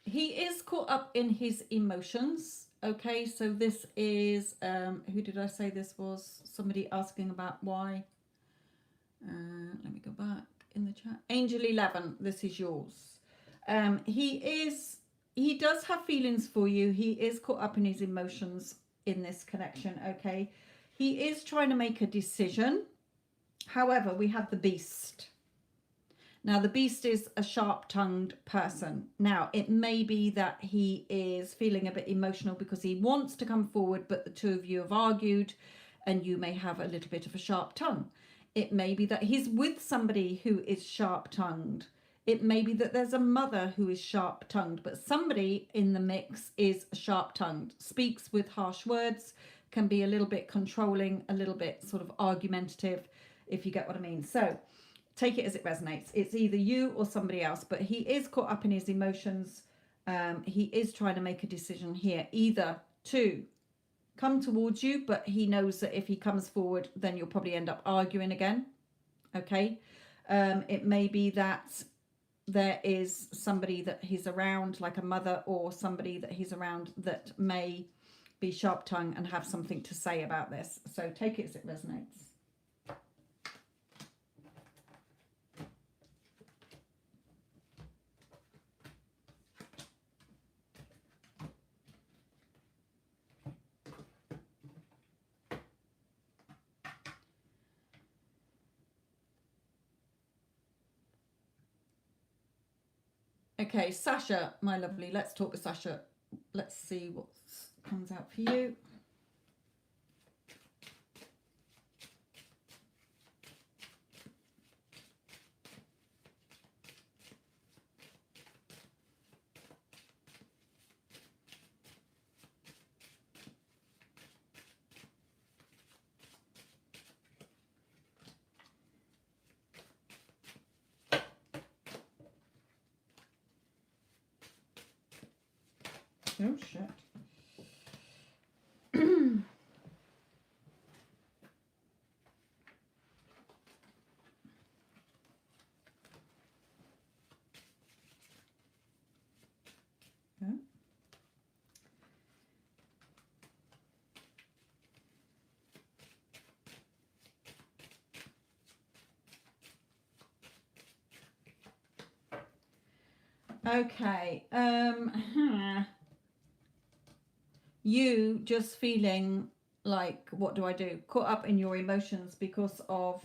He is caught up in his emotions. Okay, so this is, who did I say this was? Somebody asking about why. Let me go back in the chat. Angel 11, this is yours. He does have feelings for you. He is caught up in his emotions in this connection. Okay, he is trying to make a decision. However, we have the beast. Now, the beast is a sharp-tongued person. Now, it may be that he is feeling a bit emotional because he wants to come forward, but the two of you have argued and you may have a little bit of a sharp tongue. It may be that he's with somebody who is sharp-tongued. It may be that there's a mother who is sharp-tongued, but somebody in the mix is sharp-tongued, speaks with harsh words, can be a little bit controlling, a little bit sort of argumentative, if you get what I mean. So take it as it resonates. It's either you or somebody else, but he is caught up in his emotions. He is trying to make a decision here, either to come towards you, but he knows that if he comes forward, then you'll probably end up arguing again. Okay. It may be that there is somebody that he's around, like a mother or somebody that he's around that may be sharp-tongued and have something to say about this. So take it as it resonates. Okay, Sasha, my lovely, let's talk to Sasha. Let's see what comes out for you. Oh, shit. Okay. You just feeling like, what do I do? Caught up in your emotions because of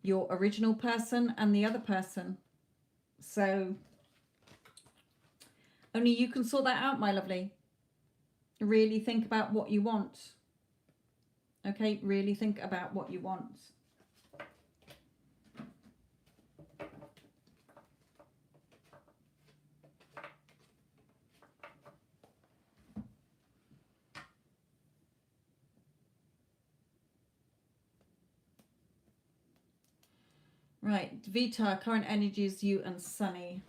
your original person and the other person. So only you can sort that out, my lovely. Really think about what you want. Okay, really think about what you want. Right, Vita, current energies, you and Sunny.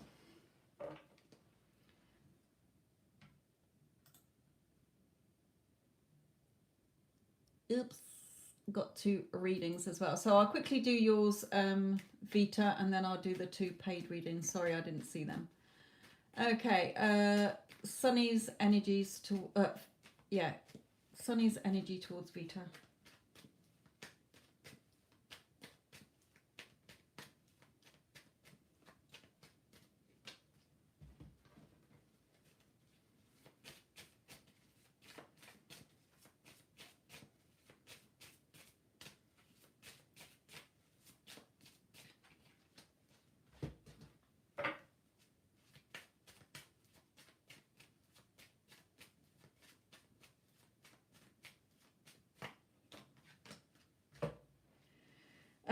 Oops, got two readings as well. So I'll quickly do yours, Vita, and then I'll do the two paid readings. Sorry, I didn't see them. Okay, Sunny's energies to, Sunny's energy towards Vita.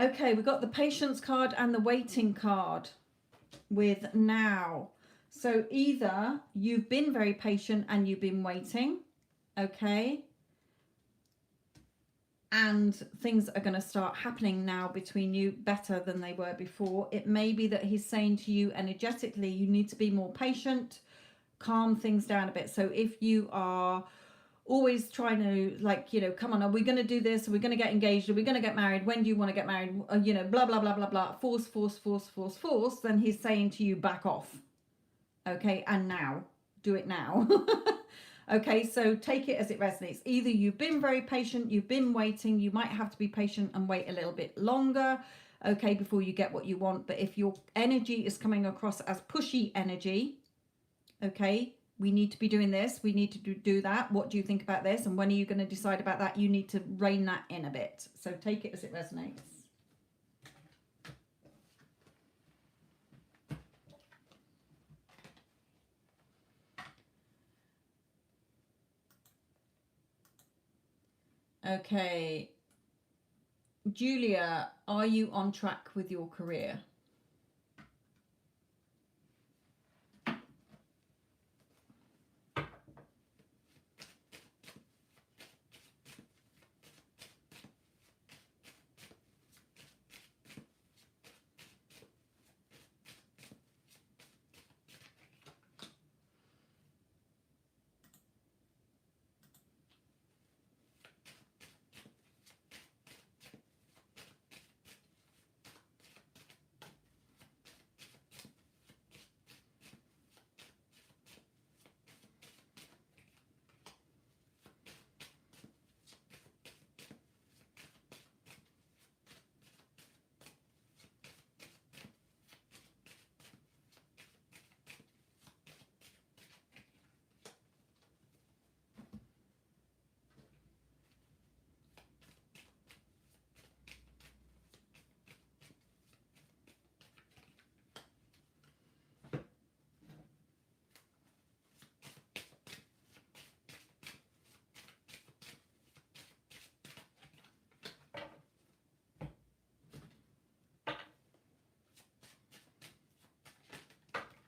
Okay, we've got the patience card and the waiting card with now. So either you've been very patient and you've been waiting, okay? And things are going to start happening now between you better than they were before. It may be that he's saying to you energetically, you need to be more patient, calm things down a bit. So if you are always trying to, like, you know, come on, are we going to do this? Are we going to get engaged? Are we going to get married? When do you want to get married? You know, blah, blah, blah, blah, blah. Force, force, force, force, force. Then he's saying to you, back off. Okay, and now. Do it now. Okay, so take it as it resonates. Either you've been very patient, you've been waiting, you might have to be patient and wait a little bit longer. okay, before you get what you want. But if your energy is coming across as pushy energy, okay, we need to be doing this, we need to do that, what do you think about this, and when are you going to decide about that? You need to rein that in a bit. So take it as it resonates. Okay, Julia, are you on track with your career?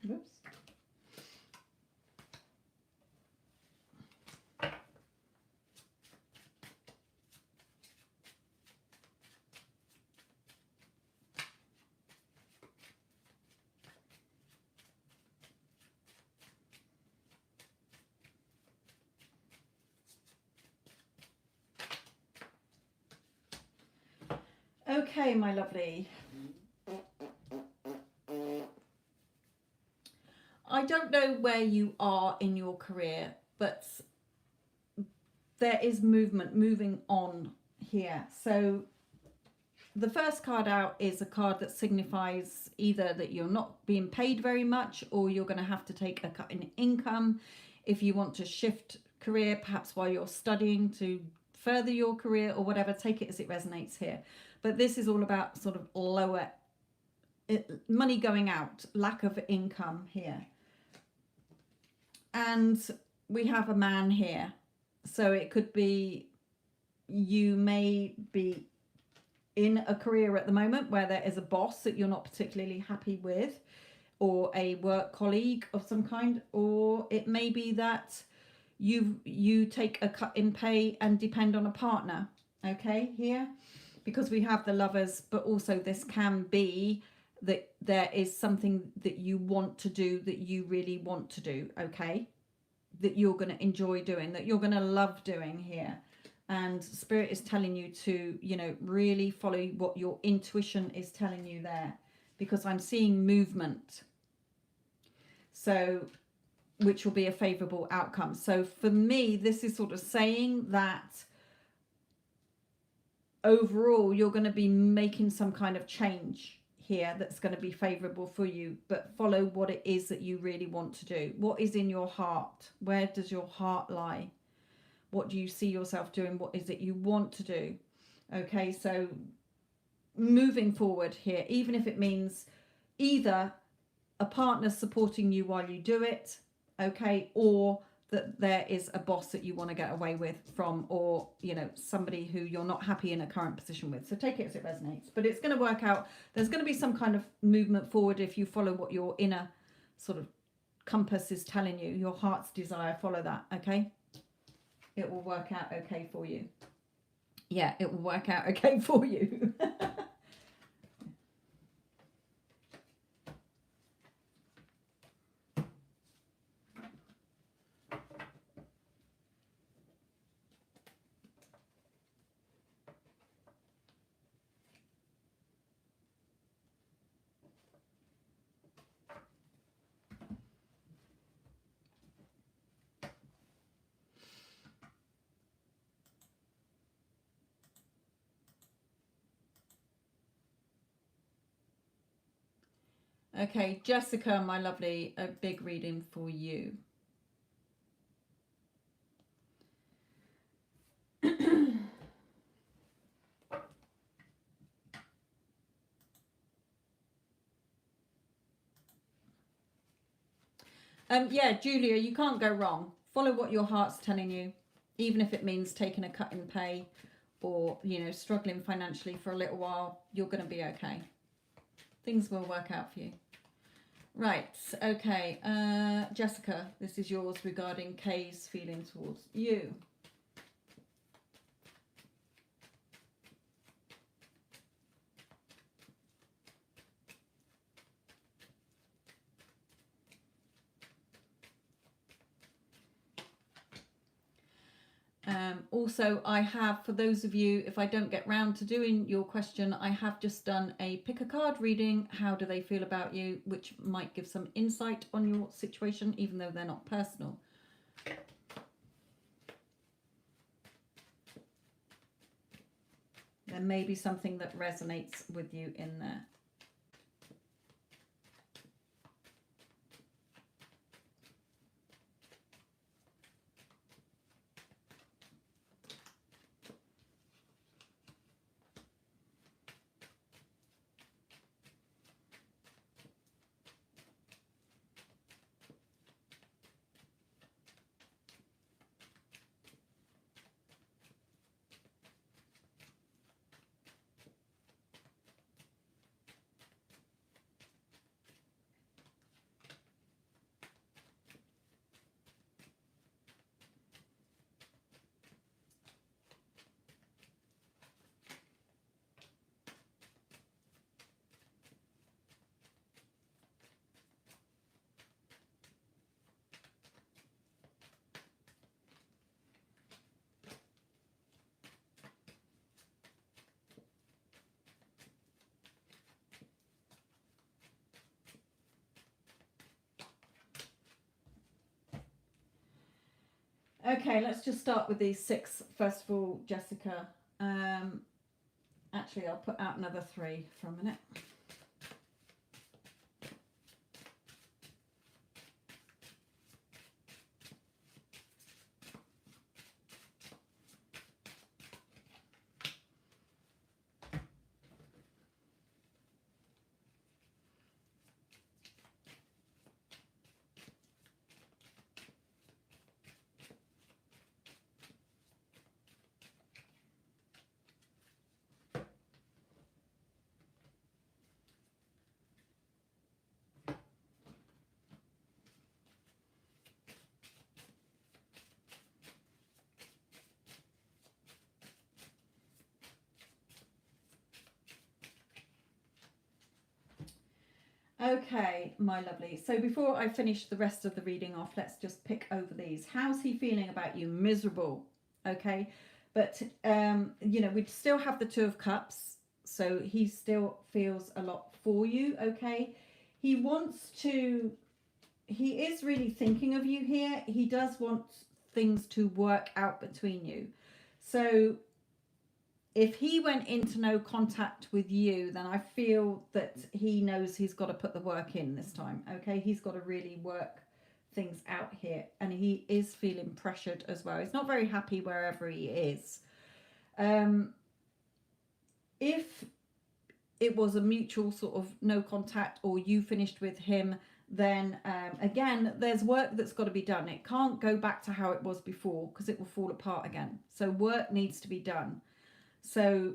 Whoops. Okay, my lovely. I don't know where you are in your career, but there is movement, moving on here. So the first card out is a card that signifies either that you're not being paid very much, or you're going to have to take a cut in income if you want to shift career, perhaps while you're studying to further your career or whatever. Take it as it resonates here. But this is all about sort of lower money going out, lack of income here. And we have a man here. So it could be, you may be in a career at the moment where there is a boss that you're not particularly happy with, or a work colleague of some kind, or it may be that you take a cut in pay and depend on a partner, okay, here, because we have the Lovers. But also this can be that there is something that you want to do, that you really want to do, okay, that you're going to enjoy doing, that you're going to love doing here. And Spirit is telling you to, you know, really follow what your intuition is telling you there, because I'm seeing movement. So, which will be a favorable outcome. So for me, this is sort of saying that overall you're going to be making some kind of change here that's going to be favorable for you, but follow what it is that you really want to do. What is in your heart? Where does your heart lie? What do you see yourself doing? What is it you want to do? Okay, so moving forward here, even if it means either a partner supporting you while you do it, okay, or that there is a boss that you want to get away with from, or, you know, somebody who you're not happy in a current position with. So take it as it resonates. But it's going to work out. There's going to be some kind of movement forward if you follow what your inner sort of compass is telling you, your heart's desire. Follow that, okay? It will work out okay for you. Yeah, it will work out okay for you. Okay, Jessica, my lovely, a big reading for you. Yeah, Julia, you can't go wrong. Follow what your heart's telling you, even if it means taking a cut in pay or, you know, struggling financially for a little while. You're going to be okay. Things will work out for you. Right, okay. Jessica, this is yours regarding Kay's feeling towards you. Also, I have, for those of you, if I don't get round to doing your question, I have just done a pick a card reading. How do they feel about you? Which might give some insight on your situation, even though they're not personal. There may be something that resonates with you in there. Okay, let's just start with these 6 first of all, Jessica. Actually, I'll put out another 3 for a minute. Okay, my lovely. So before I finish the rest of the reading off, let's just pick over these. How's he feeling about you? Miserable. Okay. But, you know, we still have the 2 of Cups. So he still feels a lot for you. Okay. He wants to, he is really thinking of you here. He does want things to work out between you. So if he went into no contact with you, then I feel that he knows he's got to put the work in this time. Okay, he's got to really work things out here, and he is feeling pressured as well. He's not very happy wherever he is. If it was a mutual sort of no contact, or you finished with him, then again, there's work that's got to be done. It can't go back to how it was before, because it will fall apart again. So work needs to be done. So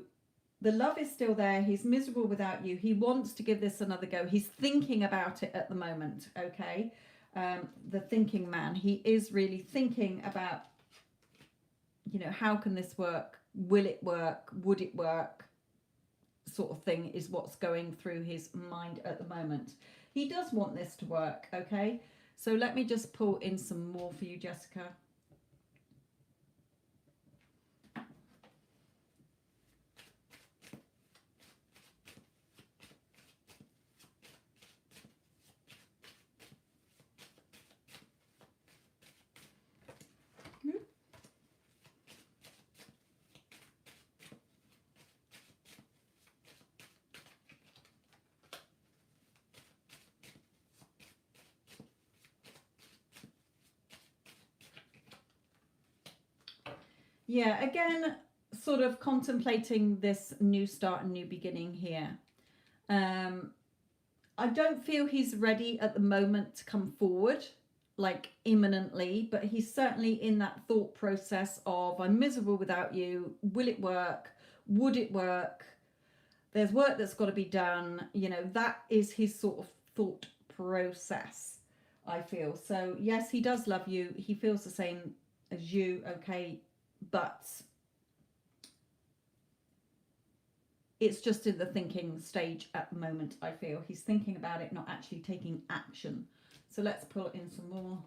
the love is still there. He's miserable without you. He wants to give this another go. He's thinking about it at the moment, okay? The thinking man. He is really thinking about, you know, how can this work? Will it work? Would it work? Sort of thing is what's going through his mind at the moment. He does want this to work, okay? So let me just pull in some more for you, Jessica. Yeah, again, sort of contemplating this new start and new beginning here. Um, I don't feel he's ready at the moment to come forward, like imminently, but he's certainly in that thought process of, I'm miserable without you. Will it work? Would it work? There's work that's got to be done. You know, that is his sort of thought process, I feel. So, yes, he does love you. He feels the same as you, okay, but it's just in the thinking stage at the moment, I feel. He's thinking about it, not actually taking action. So let's pull in some more.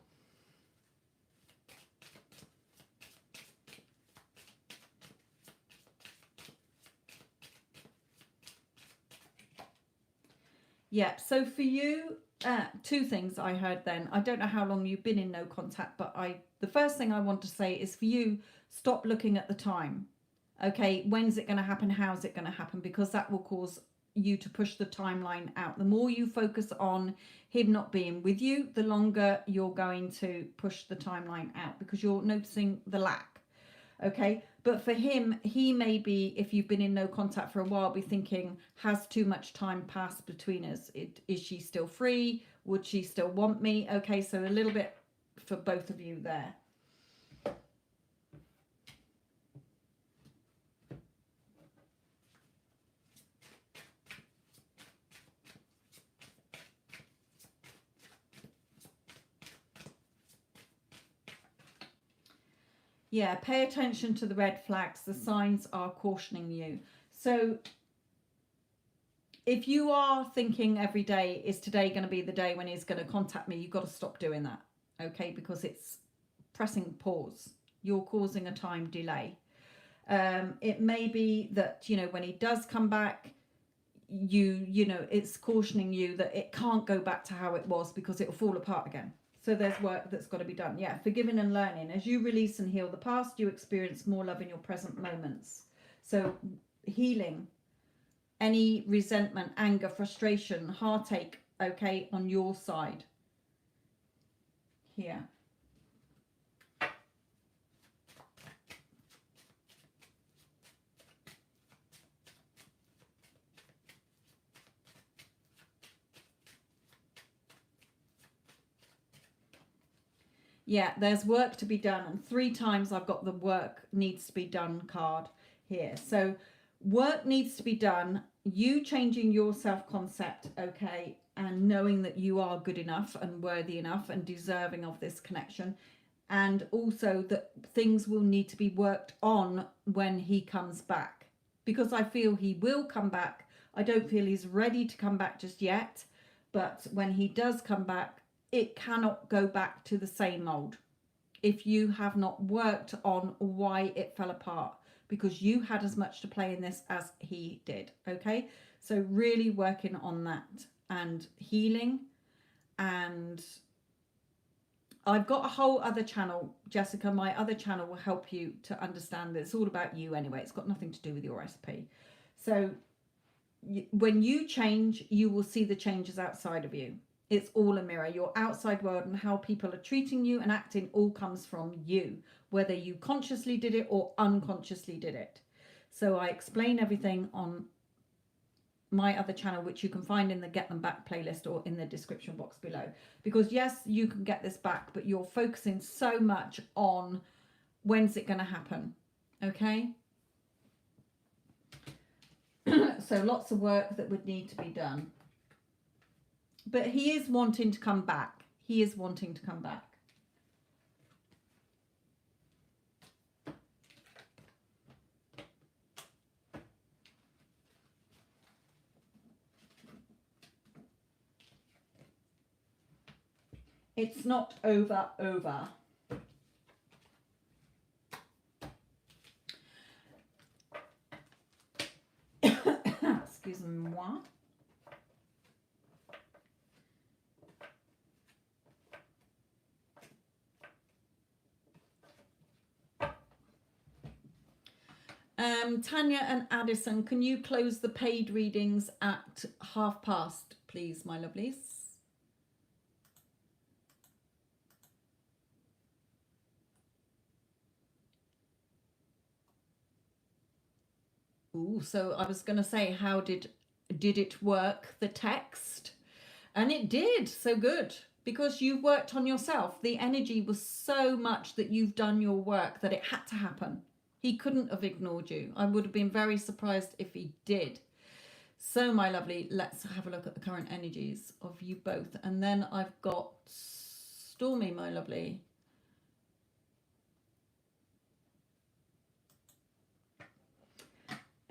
Yeah, so for you, two things I heard then. I don't know how long you've been in no contact, but the first thing I want to say is for you, stop looking at the time. Okay, when's it going to happen? How's it going to happen? Because that will cause you to push the timeline out. The more you focus on him not being with you, the longer you're going to push the timeline out because you're noticing the lack. Okay, but for him, he may be, if you've been in no contact for a while, be thinking, has too much time passed between us? Is she still free? Would she still want me? Okay, so a little bit for both of you there. Yeah, pay attention to the red flags. The signs are cautioning you. So if you are thinking every day, is today going to be the day when he's going to contact me? You've got to stop doing that, okay? Because it's pressing pause. You're causing a time delay. It may be that, you know, when he does come back, you know, it's cautioning you that it can't go back to how it was because it will fall apart again. So there's work that's got to be done. Yeah, forgiving and learning. As you release and heal the past, you experience more love in your present moments. So healing any resentment, anger, frustration, heartache, okay, on your side here. Yeah, there's work to be done, and 3 times I've got the work needs to be done card here. So work needs to be done, you changing your self-concept, okay, and knowing that you are good enough and worthy enough and deserving of this connection, and also that things will need to be worked on when he comes back, because I feel he will come back. I don't feel he's ready to come back just yet, but when he does come back, it cannot go back to the same old if you have not worked on why it fell apart, because you had as much to play in this as he did. Okay, so really working on that and healing. And I've got a whole other channel, Jessica. My other channel will help you to understand that it's all about you anyway. It's got nothing to do with your recipe. So when you change, you will see the changes outside of you. It's all a mirror. Your outside world and how people are treating you and acting all comes from you, whether you consciously did it or unconsciously did it. So I explain everything on my other channel, which you can find in the Get Them Back playlist or in the description box below. Because yes, you can get this back, but you're focusing so much on when's it going to happen. Okay? So lots of work that would need to be done. But he is wanting to come back. He is wanting to come back. It's not over. Excuse-moi. Tanya and Addison, can you close the paid readings at past, please, my lovelies? Ooh, so I was going to say, how did it work, the text? And it did. So good. Because you worked on yourself. The energy was so much that you've done your work that it had to happen. He couldn't have ignored you. I would have been very surprised if he did. So, my lovely, let's have a look at the current energies of you both. And then I've got Stormy, my lovely.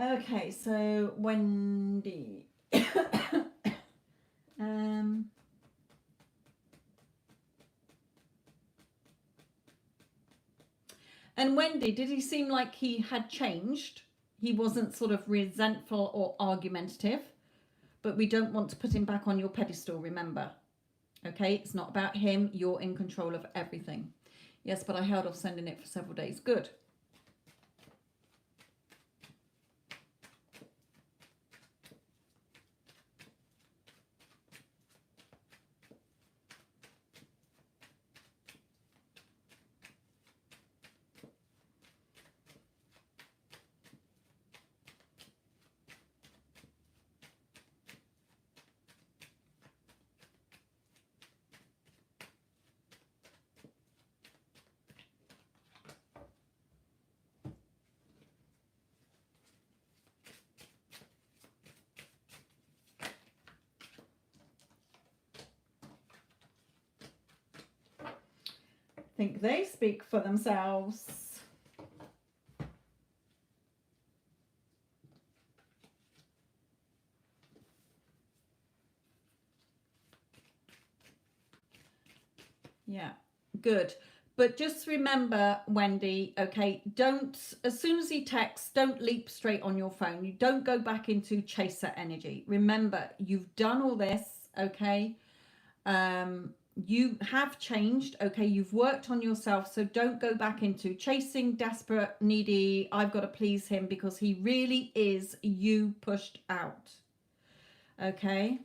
Okay, so Wendy. And Wendy, did he seem like he had changed? He wasn't sort of resentful or argumentative, but we don't want to put him back on your pedestal, remember. Okay, it's not about him. You're in control of everything. Yes, but I held off sending it for several days. Good. I think they speak for themselves. Yeah, good. But just remember, Wendy, okay, don't, as soon as he texts, don't leap straight on your phone. You don't go back into chaser energy. Remember, you've done all this, okay? You have changed, okay? You've worked on yourself, so don't go back into chasing, desperate, needy, I've got to please him, because he really is you pushed out, okay?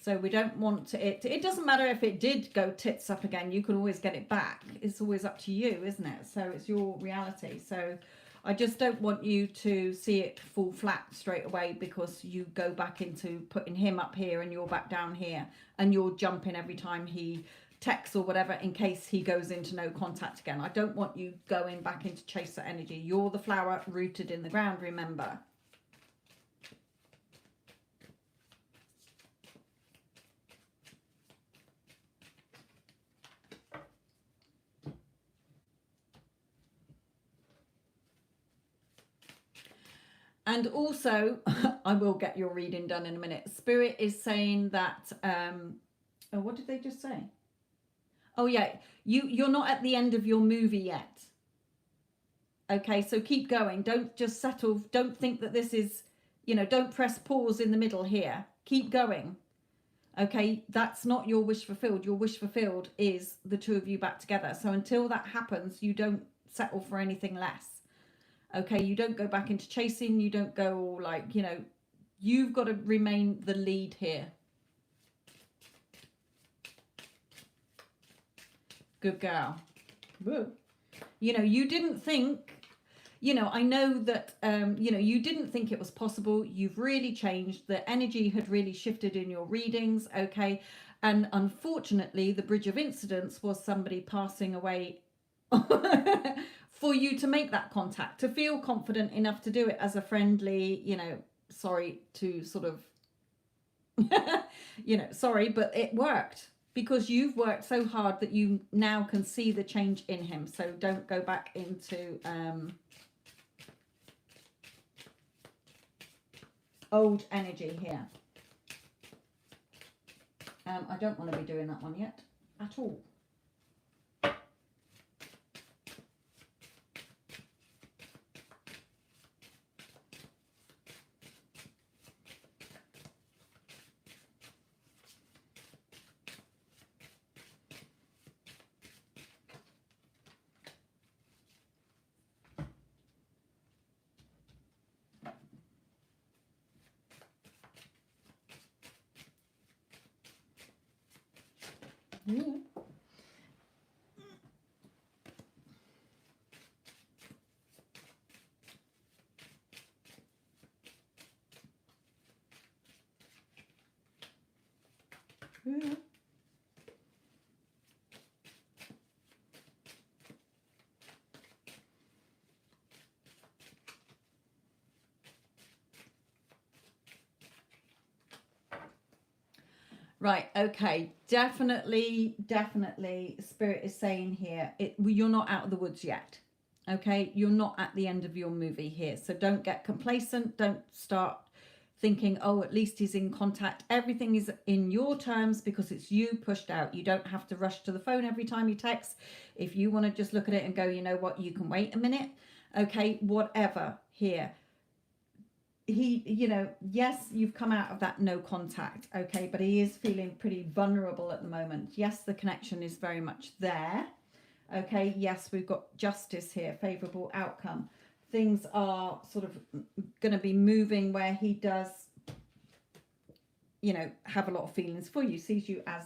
So we don't want to, it doesn't matter if it did go tits up again, you can always get it back. It's always up to you, isn't it? So it's your reality. So I just don't want you to see it fall flat straight away because you go back into putting him up here and you're back down here and you're jumping every time he texts or whatever in case he goes into no contact again. I don't want you going back into chaser energy. You're the flower rooted in the ground, remember. And also, I will get your reading done in a minute. Spirit is saying that, oh, what did they just say? Oh, yeah, you're not at the end of your movie yet. Okay, so keep going. Don't just settle. Don't think that this is, don't press pause in the middle here. Keep going. Okay, that's not your wish fulfilled. Your wish fulfilled is the two of you back together. So until that happens, you don't settle for anything less. Okay, you don't go back into chasing. You don't go like, you've got to remain the lead here. Good girl. Woo. You didn't think, I know that, you didn't think it was possible. You've really changed. The energy had really shifted in your readings. Okay. And unfortunately, the bridge of incidents was somebody passing away for you to make that contact, to feel confident enough to do it as a friendly, sorry to sort of, sorry, but it worked because you've worked so hard that you now can see the change in him. So don't go back into old energy here. I don't want to be doing that one yet at all. Yeah. Right, okay, definitely, Spirit is saying here, you're not out of the woods yet, okay? You're not at the end of your movie here, so don't get complacent, don't start thinking, oh, at least he's in contact. Everything is in your terms because it's you pushed out. You don't have to rush to the phone every time you text. If you want to just look at it and go, you know what, you can wait a minute, okay, whatever here. Yes, you've come out of that no contact, okay, but he is feeling pretty vulnerable at the moment. Yes, the connection is very much there, okay. Yes, we've got justice here, favorable outcome. Things are sort of going to be moving where he does, have a lot of feelings for you, sees you as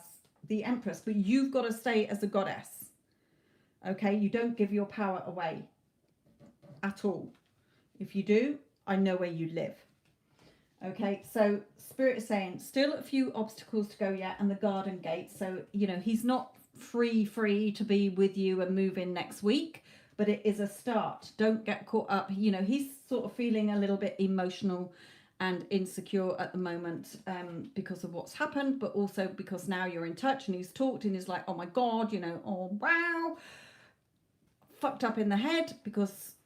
the Empress, but you've got to stay as a goddess, okay. You don't give your power away at all. If you do, I know where you live. Okay, so Spirit is saying still a few obstacles to go yet, and the garden gate. So, he's not free to be with you and move in next week, but it is a start. Don't get caught up. He's sort of feeling a little bit emotional and insecure at the moment because of what's happened, but also because now you're in touch and he's talked and he's like, oh my God, oh wow, fucked up in the head because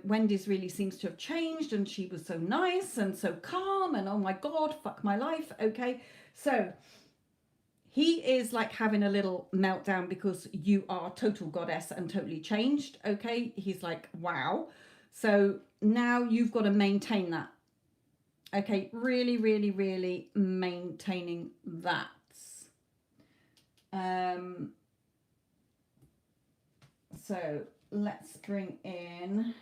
Wendy's really seems to have changed and she was so nice and so calm and oh my God, fuck my life. Okay, so he is like having a little meltdown because you are total goddess and totally changed. Okay, he's like, wow. So now you've got to maintain that. Okay, really, really, really maintaining that. So let's bring in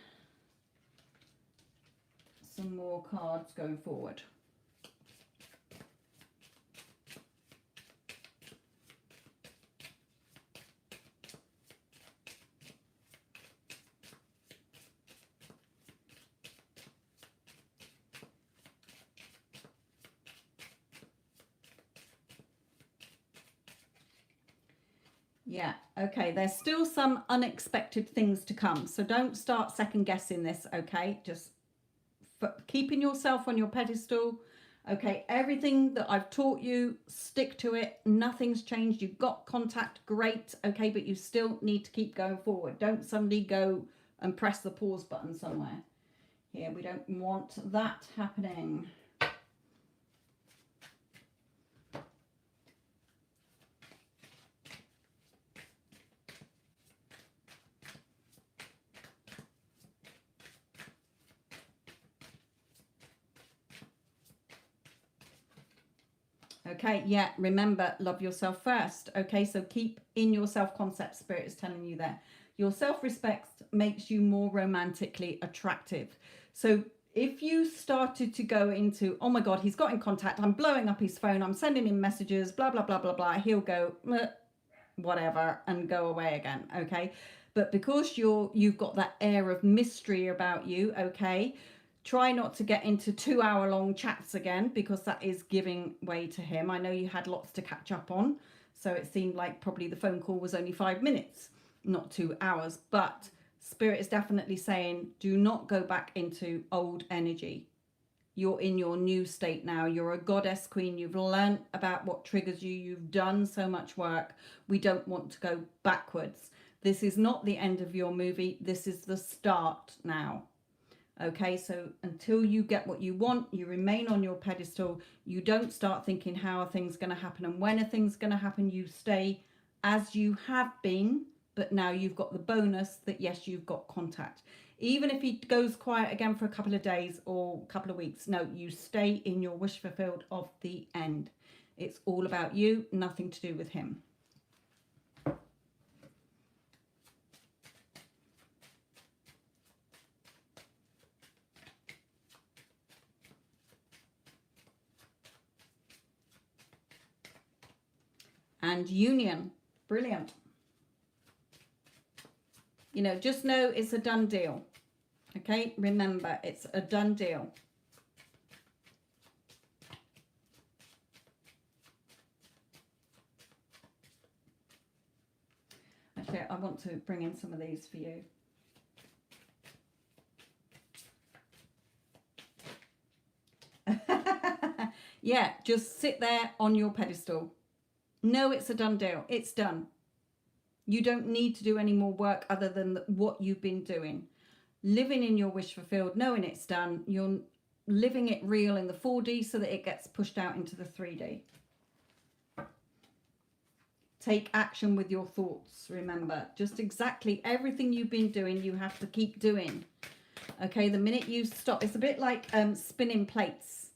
some more cards going forward. Yeah, okay, there's still some unexpected things to come, so don't start second guessing this, okay? Just keeping yourself on your pedestal, okay? Everything that I've taught you, stick to it. Nothing's changed. You've got contact, great, okay, but you still need to keep going forward. Don't suddenly go and press the pause button somewhere. Here, we don't want that happening. Okay, yeah, remember, love yourself first. Okay, so keep in your self-concept. Spirit is telling you there. Your self-respect makes you more romantically attractive. So if you started to go into, oh my God, he's got in contact, I'm blowing up his phone, I'm sending him messages, blah, blah, blah, blah, blah, he'll go, whatever, and go away again, okay? But because you've got that air of mystery about you, okay, try not to get into 2-hour-long chats again because that is giving way to him. I know you had lots to catch up on, so it seemed like probably the phone call was only 5 minutes, not 2 hours. But Spirit is definitely saying do not go back into old energy. You're in your new state now. You're a goddess queen. You've learned about what triggers you. You've done so much work. We don't want to go backwards. This is not the end of your movie. This is the start now. Okay, so until you get what you want, you remain on your pedestal. You don't start thinking how are things going to happen and when are things going to happen. You stay as you have been, but now you've got the bonus that yes, you've got contact. Even if he goes quiet again for a couple of days or a couple of weeks, no, you stay in your wish fulfilled of the end. It's all about you, nothing to do with him. And union, brilliant. Just know it's a done deal. Okay, remember, it's a done deal. actually, I want to bring in some of these for you. Yeah, just sit there on your pedestal. No, it's a done deal. It's done. You don't need to do any more work other than what you've been doing. Living in your wish fulfilled, knowing it's done. You're living it real in the 4D so that it gets pushed out into the 3D. Take action with your thoughts, remember. Just exactly everything you've been doing, you have to keep doing. Okay, the minute you stop, it's a bit like spinning plates.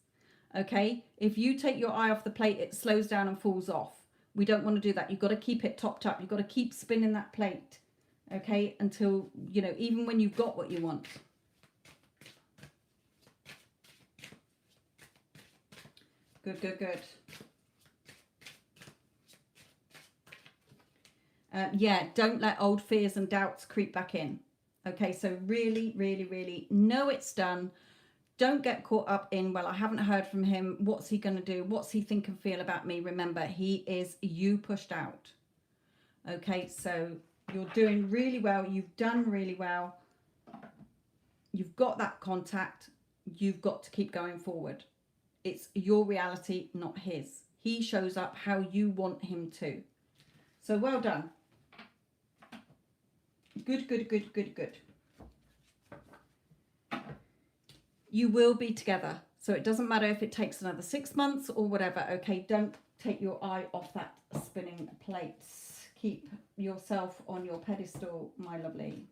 Okay, if you take your eye off the plate, it slows down and falls off. We don't want to do that. You've got to keep it topped up. You've got to keep spinning that plate. Okay, until, you know, even when you've got what you want. Good, good, good. Yeah, don't let old fears and doubts creep back in. Okay, so really, really, really know it's done. Don't get caught up in, well, I haven't heard from him. What's he going to do? What's he think and feel about me? Remember, he is you pushed out. Okay, so you're doing really well. You've done really well. You've got that contact. You've got to keep going forward. It's your reality, not his. He shows up how you want him to. So well done. Good, good, good, good, good. You will be together. So it doesn't matter if it takes another 6 months or whatever. Okay, don't take your eye off that spinning plates. Keep yourself on your pedestal, my lovely.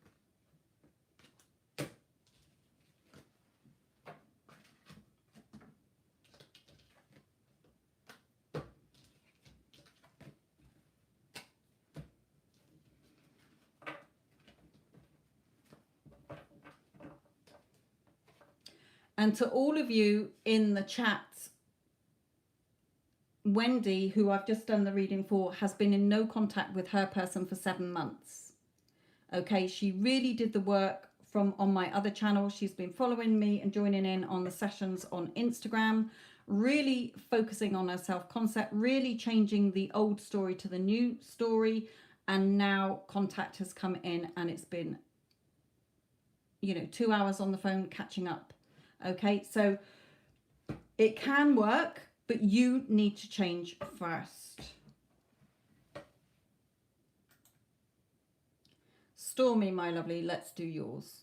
And to all of you in the chat, Wendy, who I've just done the reading for, has been in no contact with her person for 7 months. Okay, she really did the work from on my other channel. She's been following me and joining in on the sessions on Instagram, really focusing on her self-concept, really changing the old story to the new story. And now contact has come in and it's been, you know, 2 hours on the phone catching up. Okay, so it can work, but you need to change first. Stormy, my lovely, let's do yours.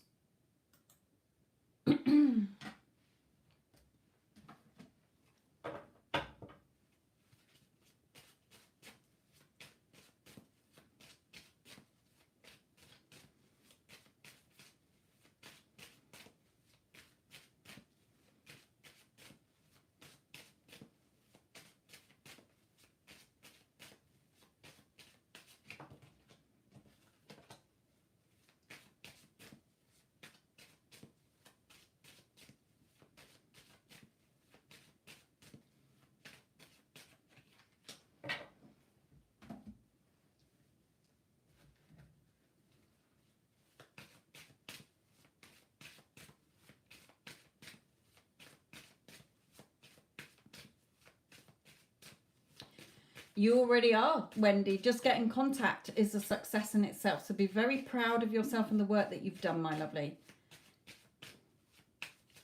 You already are, Wendy. Just getting contact is a success in itself. So be very proud of yourself and the work that you've done, my lovely.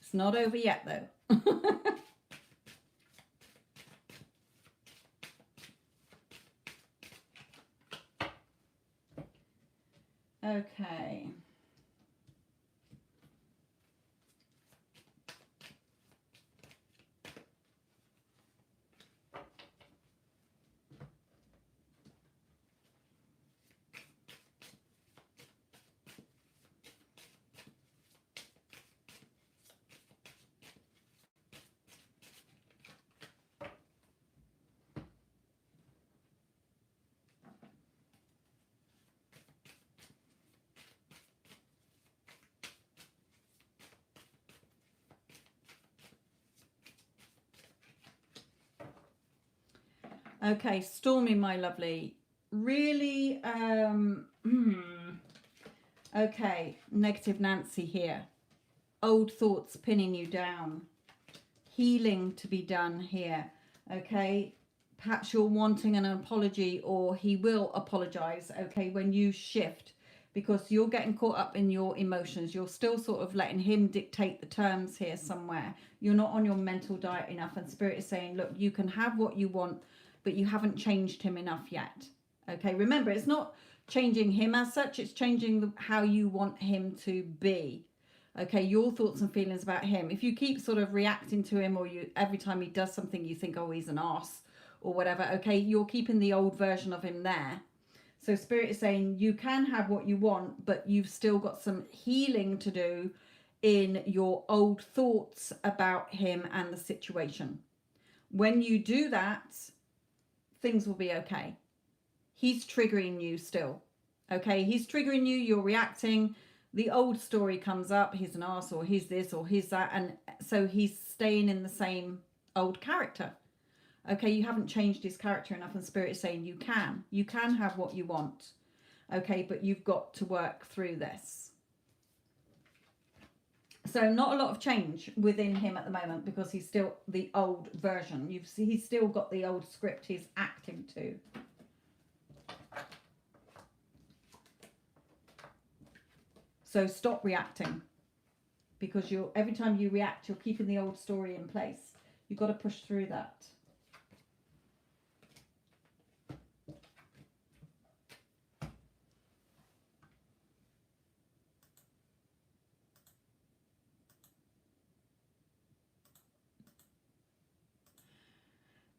It's not over yet, though. Okay. Okay, Stormy, my lovely. Really, okay, negative Nancy here. Old thoughts pinning you down. Healing to be done here. Okay, perhaps you're wanting an apology, or he will apologize, okay, when you shift, because you're getting caught up in your emotions. You're still sort of letting him dictate the terms here somewhere. You're not on your mental diet enough, and Spirit is saying, look, you can have what you want, but you haven't changed him enough yet. Okay, remember, it's not changing him as such, it's changing how you want him to be. Okay, your thoughts and feelings about him. If you keep sort of reacting to him, or you every time he does something you think, oh, he's an arse or whatever, okay, you're keeping the old version of him there. So Spirit is saying you can have what you want, but you've still got some healing to do in your old thoughts about him and the situation. When you do that, things will be okay. He's triggering you still. Okay, he's triggering you, you're reacting. The old story comes up, he's an arse, or he's this, or he's that. And so he's staying in the same old character. Okay, you haven't changed his character enough, and Spirit is saying you can have what you want. Okay, but you've got to work through this. So not a lot of change within him at the moment, because he's still the old version. He's still got the old script he's acting to. So stop reacting, because every time you react, you're keeping the old story in place. You've got to push through that.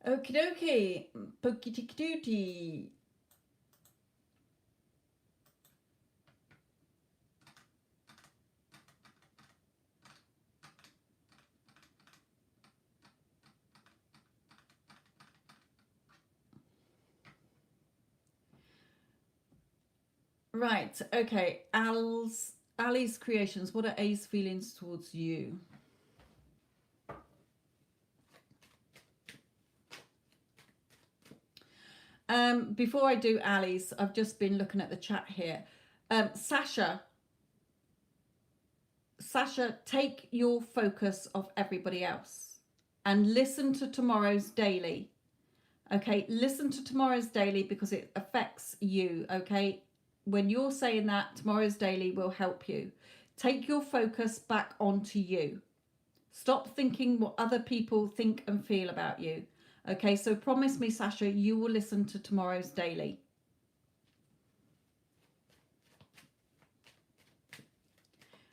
Okie dokie, pokey ticky dooty. Right, okay. Ali's creations. What are A's feelings towards you? Before I do Ali's, I've just been looking at the chat here. Sasha, take your focus off everybody else and listen to tomorrow's daily. Okay, listen to tomorrow's daily, because it affects you. Okay, when you're saying that, tomorrow's daily will help you. Take your focus back onto you. Stop thinking what other people think and feel about you. Okay, so promise me, Sasha, you will listen to tomorrow's daily.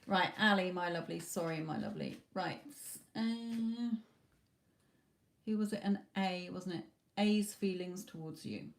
Right, Ali, my lovely. Sorry, my lovely. Right. Who was it? An A, wasn't it? A's feelings towards you.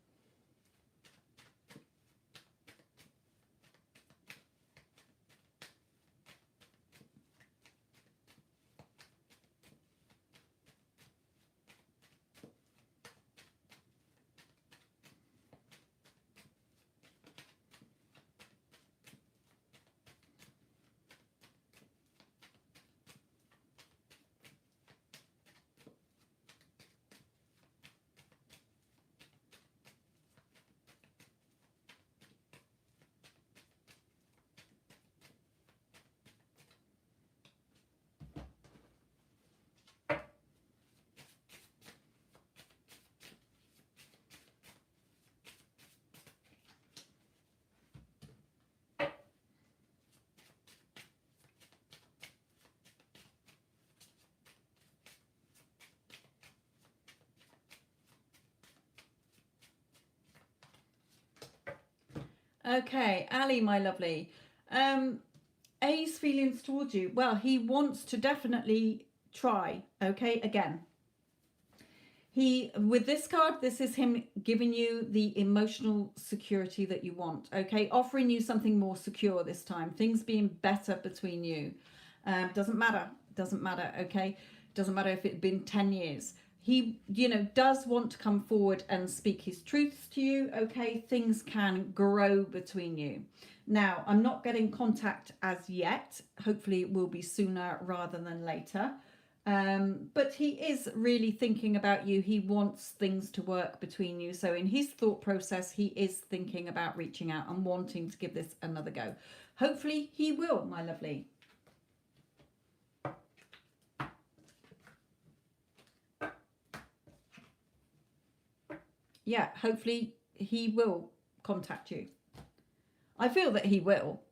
Okay, Ali, my lovely. A's feelings towards you. Well, he wants to definitely try. Okay, again. With this card, this is him giving you the emotional security that you want. Okay, offering you something more secure this time. Things being better between you. Doesn't matter. Okay, doesn't matter if it's been 10 years. He, does want to come forward and speak his truths to you. Okay, things can grow between you. Now, I'm not getting contact as yet. Hopefully it will be sooner rather than later. But he is really thinking about you. He wants things to work between you. So in his thought process, he is thinking about reaching out and wanting to give this another go. Hopefully he will, my lovely. yeah, hopefully he will contact you. I feel that he will.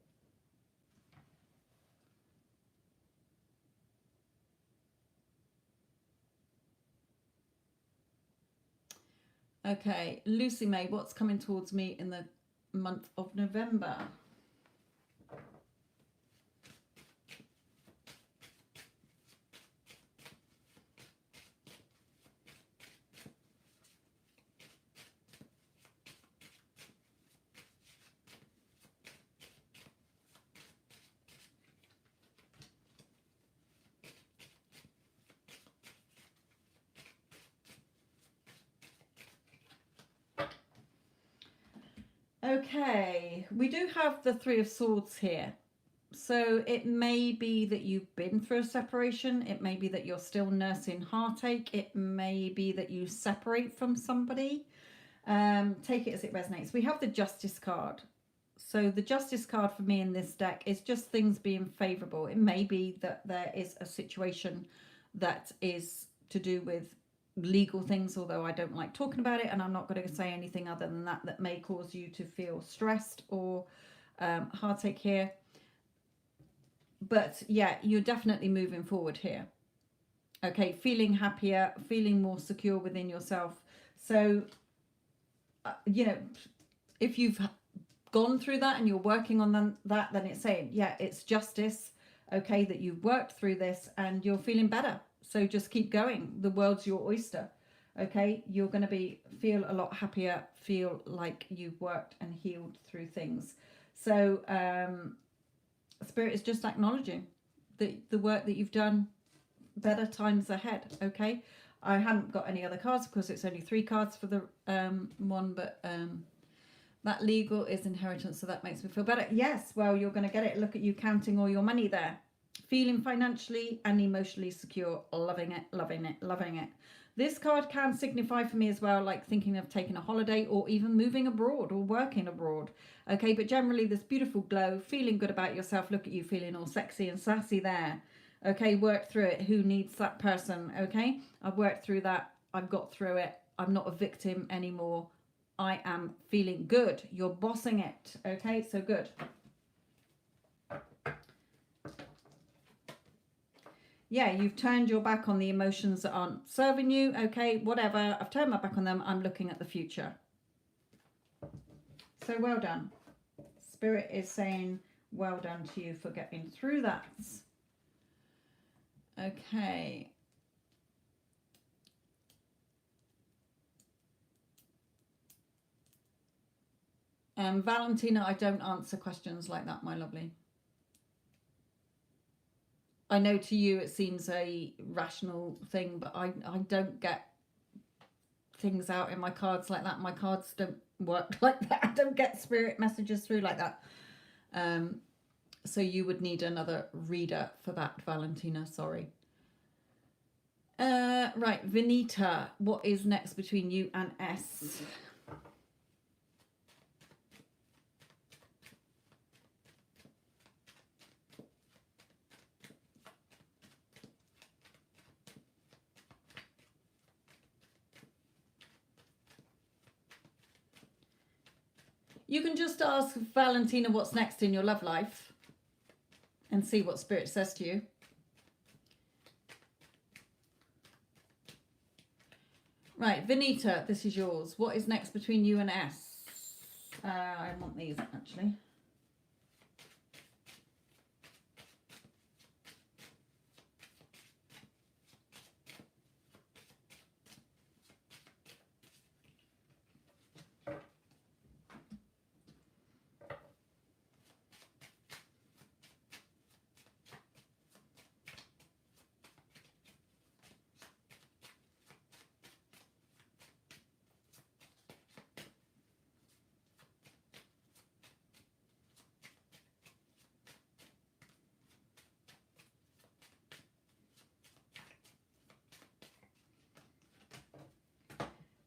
Okay, Lucy May, what's coming towards me in the month of November? Okay, we do have the Three of Swords here. So it may be that you've been through a separation. It may be that you're still nursing heartache. It may be that you separate from somebody. Take it as it resonates. We have the Justice card. So the Justice card for me in this deck is just things being favorable. It may be that there is a situation that is to do with legal things, although I don't like talking about it, and I'm not going to say anything other than that that may cause you to feel stressed or heartache here. But yeah, you're definitely moving forward here. Okay, feeling happier, feeling more secure within yourself. So, you know, if you've gone through that and you're working on that, then it's saying, yeah, it's justice. Okay, that you've worked through this and you're feeling better. So just keep going. The world's your oyster. Okay, you're going to feel a lot happier, feel like you've worked and healed through things. So, Spirit is just acknowledging the work that you've done, better times ahead. Okay, I haven't got any other cards because it's only 3 cards for the one, but that legal is inheritance, so that makes me feel better. Yes, well, you're going to get it. Look at you counting all your money there. Feeling financially and emotionally secure. Loving it, loving it, loving it. This card can signify for me as well, like thinking of taking a holiday or even moving abroad or working abroad. Okay, but generally this beautiful glow, feeling good about yourself. Look at you feeling all sexy and sassy there. Okay, work through it. Who needs that person? Okay, I've worked through that. I've got through it. I'm not a victim anymore. I am feeling good. You're bossing it. Okay, so good. Yeah, you've turned your back on the emotions that aren't serving you. Okay, whatever. I've turned my back on them. I'm looking at the future. So well done. Spirit is saying well done to you for getting through that. Okay. Valentina, I don't answer questions like that, my lovely. I know to you it seems a rational thing, but I don't get things out in my cards like that. My cards don't work like that. I don't get spirit messages through like that. So you would need another reader for that, Valentina. Sorry. Right, Venita, what is next between you and S? You can just ask Valentina what's next in your love life and see what Spirit says to you. Right, Venita, this is yours. What is next between you and S? I want these actually.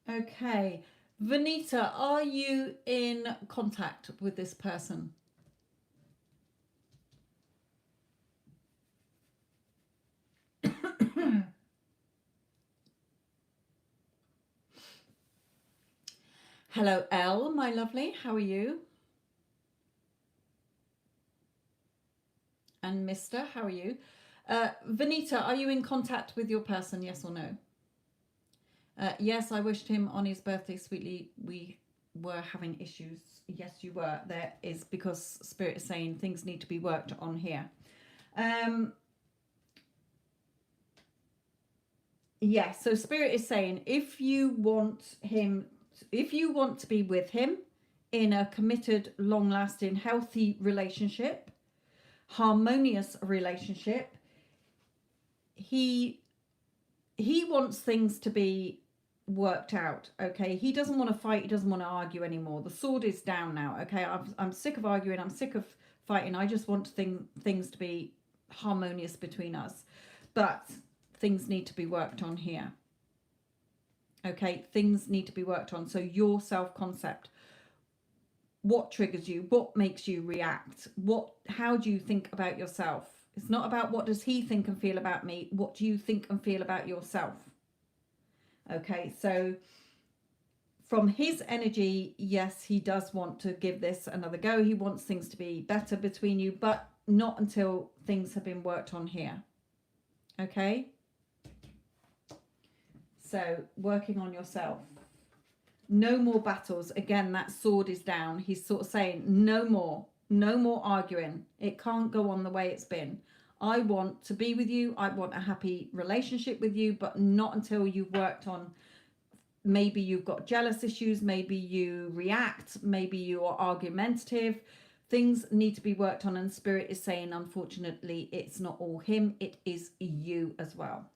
Okay. Venita, are you in contact with this person? Hello, Elle, my lovely. How are you? And Mr., how are you? Vanita, are you in contact with your person? Yes or no? Yes, I wished him on his birthday sweetly. We were having issues. Yes, you were. There is, because Spirit is saying things need to be worked on here. Yeah, so Spirit is saying if you want to be with him in a committed, long-lasting, healthy relationship, harmonious relationship, he wants things to be worked out. Okay, he doesn't want to fight, he doesn't want to argue anymore. The sword is down now. Okay, I'm sick of arguing, I'm sick of fighting. I just want things to be harmonious between us, but things need to be worked on here. Okay, things need to be worked on. So your self-concept, what triggers you, what makes you react, how do you think about yourself? It's not about what does he think and feel about me, what do you think and feel about yourself? Okay, so from his energy, yes, he does want to give this another go. He wants things to be better between you, but not until things have been worked on here. Okay, so working on yourself. No more battles. Again, that sword is down. He's sort of saying no more arguing. It can't go on the way it's been. I want to be with you. I want a happy relationship with you, but not until you've worked on, maybe you've got jealous issues, maybe you react, maybe you are argumentative. Things need to be worked on, and Spirit is saying, unfortunately, it's not all him, it is you as well.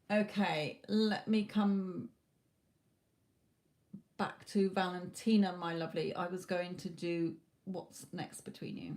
Okay, let me come back to Valentina, my lovely. I was going to do what's next between you.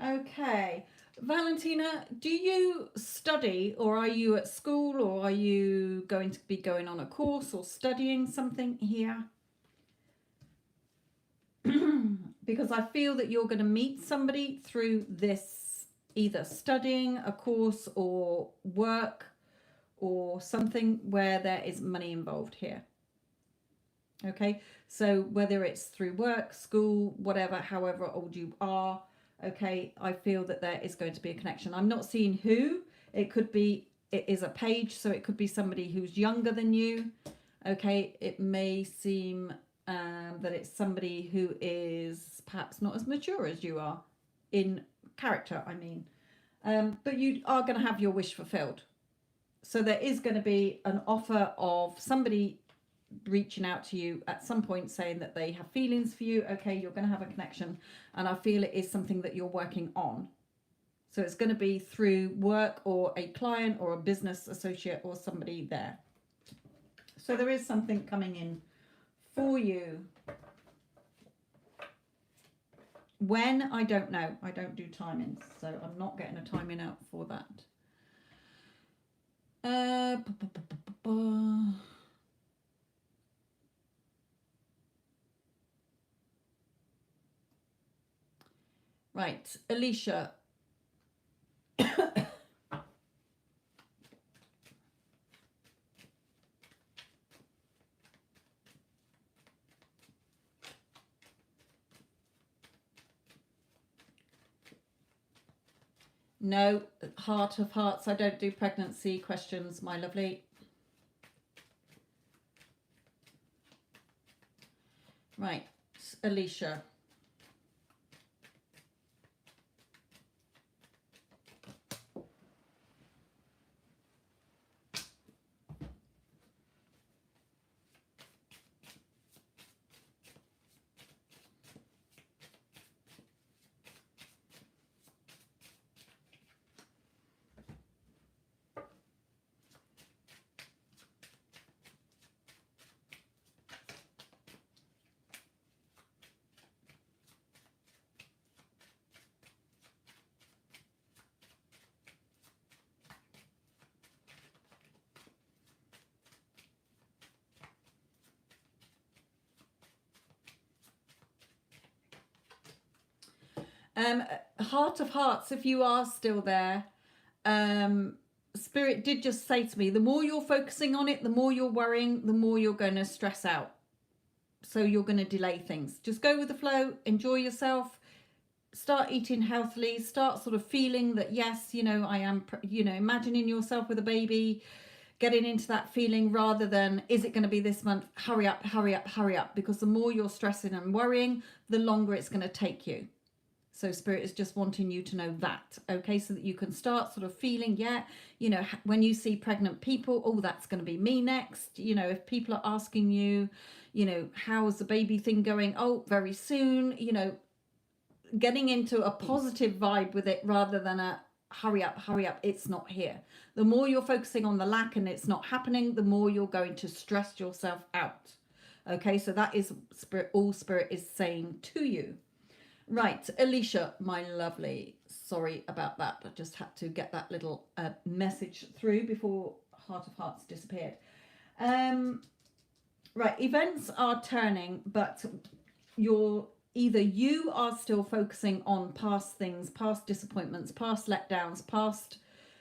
Okay, Valentina, do you study, or are you at school, or are you going to be going on a course or studying something here? Because I feel that you're going to meet somebody through this, either studying a course or work or something where there is money involved here. Okay, so whether it's through work, school, whatever, however old you are, okay, I feel that there is going to be a connection. I'm not seeing who. It could be, it is a page, so it could be somebody who's younger than you. Okay, it may seem that it's somebody who is perhaps not as mature as you are in character, I mean. But you are going to have your wish fulfilled. So there is going to be an offer of somebody reaching out to you at some point saying that they have feelings for you. Okay, you're going to have a connection, and I feel it is something that you're working on. So it's going to be through work or a client or a business associate or somebody there. So there is something coming in for you. When, I don't know. I don't do timings, so I'm not getting a timing out for that. Right, Alicia. No, heart of hearts, I don't do pregnancy questions, my lovely. Right, Alicia. Heart of Hearts, if you are still there, Spirit did just say to me, the more you're focusing on it, the more you're worrying, the more you're going to stress out. So you're going to delay things. Just go with the flow, enjoy yourself, start eating healthily, start sort of feeling that, yes, you know, I am, you know, imagining yourself with a baby, getting into that feeling rather than, is it going to be this month? Hurry up, hurry up, hurry up. Because the more you're stressing and worrying, the longer it's going to take you. So Spirit is just wanting you to know that, okay, so that you can start sort of feeling, yeah, you know, when you see pregnant people, oh, that's going to be me next. You know, if people are asking you, you know, how's the baby thing going? Oh, very soon, you know, getting into a positive vibe with it rather than a hurry up, it's not here. The more you're focusing on the lack and it's not happening, the more you're going to stress yourself out. Okay, so that is Spirit, all Spirit is saying to you. Right, Alicia, my lovely, sorry about that. I just had to get that little message through before Heart of Hearts disappeared. Right, events are turning, but either you are still focusing on past things, past disappointments, past letdowns, past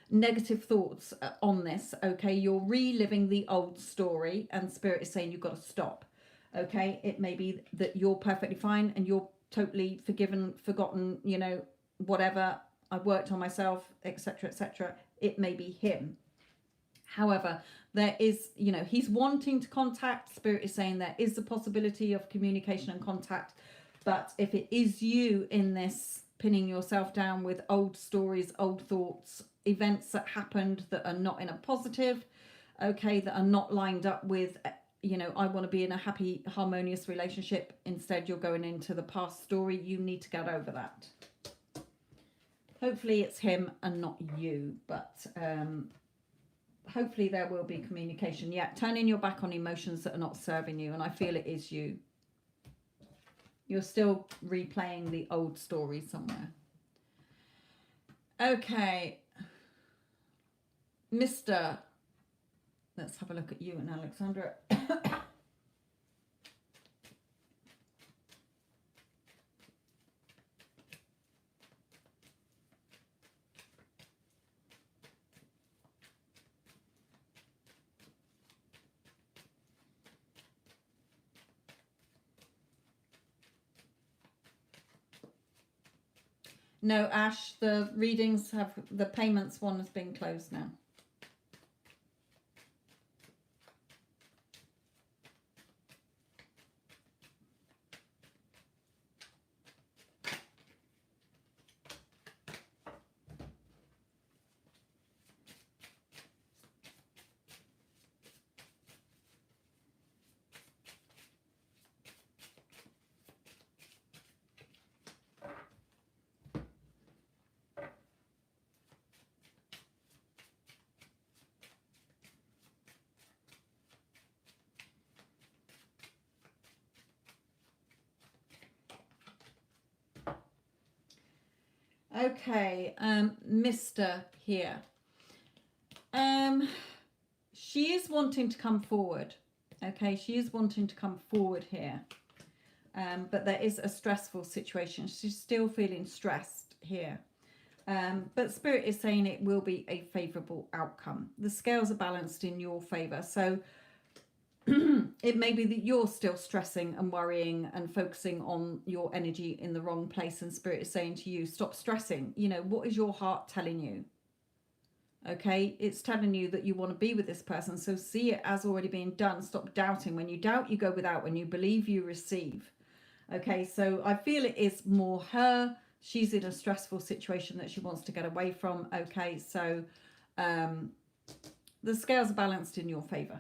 negative thoughts on this, okay? You're reliving the old story, and Spirit is saying you've got to stop, okay? It may be that you're perfectly fine and you're totally forgiven, forgotten, you know, whatever, I've worked on myself, etc., etc. It may be him. However, there is, you know, he's wanting to contact. Spirit is saying there is the possibility of communication and contact, but if it is you in this pinning yourself down with old stories, old thoughts, events that happened that are not in a positive, okay, that are not lined up with, you know, I want to be in a happy, harmonious relationship. Instead, you're going into the past story. You need to get over that. Hopefully it's him and not you, but hopefully there will be communication. Yeah, turning your back on emotions that are not serving you, and I feel it is you. You're still replaying the old story somewhere. Okay. Mr. Let's have a look at you and Alexandra. No, Ash, the readings have, the payments one has been closed now. Okay, Mr. here. She is wanting to come forward. Okay, she is wanting to come forward here. But there is a stressful situation. She's still feeling stressed here. But Spirit is saying it will be a favourable outcome. The scales are balanced in your favour. So it may be that you're still stressing and worrying and focusing on your energy in the wrong place, and Spirit is saying to you, stop stressing. You know, what is your heart telling you? Okay, it's telling you that you want to be with this person, so see it as already being done. Stop doubting. When you doubt, you go without. When you believe, you receive. Okay, so I feel it is more her. She's in a stressful situation that she wants to get away from. Okay, so the scales are balanced in your favor.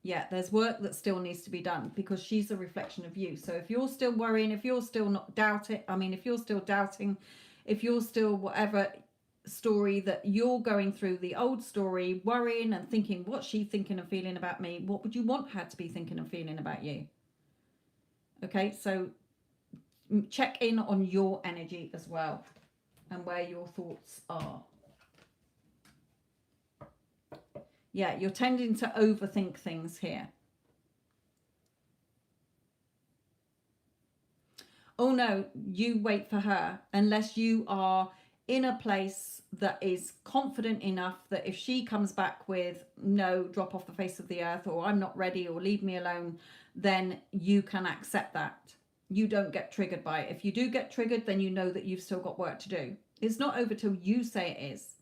Yeah, there's work that still needs to be done because she's a reflection of you. So if you're still worrying, if you're still not doubting, if you're still doubting, if you're still whatever story that you're going through, the old story, worrying and thinking, what's she thinking and feeling about me? What would you want her to be thinking and feeling about you? Okay, so check in on your energy as well and where your thoughts are. Yeah, you're tending to overthink things here. Oh no, you wait for her, unless you are in a place that is confident enough that if she comes back with no, drop off the face of the earth, or I'm not ready, or leave me alone, then you can accept that. You don't get triggered by it. If you do get triggered, then you know that you've still got work to do. It's not over till you say it is.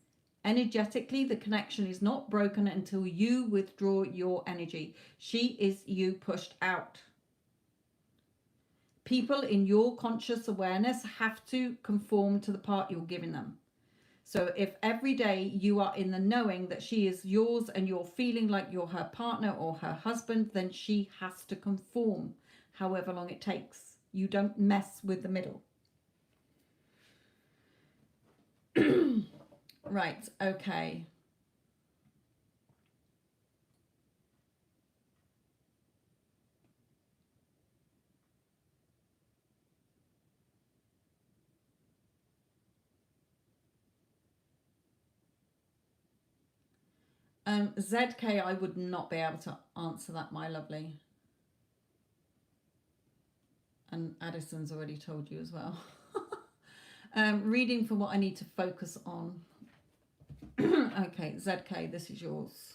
Energetically, the connection is not broken until you withdraw your energy. She is you pushed out. People in your conscious awareness have to conform to the part you're giving them. So if every day you are in the knowing that she is yours and you're feeling like you're her partner or her husband, then she has to conform however long it takes. You don't mess with the middle. Right, okay. ZK, I would not be able to answer that, my lovely. And Addison's already told you as well. Reading for what I need to focus on. Okay, ZK, this is yours.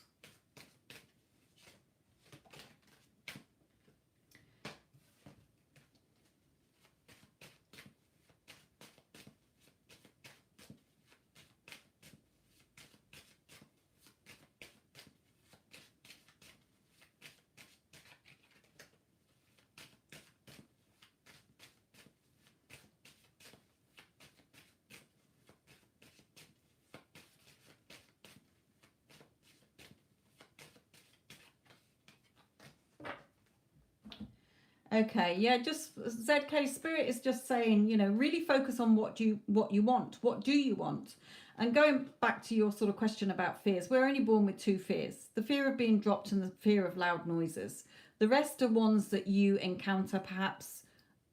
Okay, yeah, just ZK Spirit is just saying, you know, really focus on what you want. What do you want? And going back to your sort of question about fears, we're only born with two fears: the fear of being dropped and the fear of loud noises. The rest are ones that you encounter, perhaps,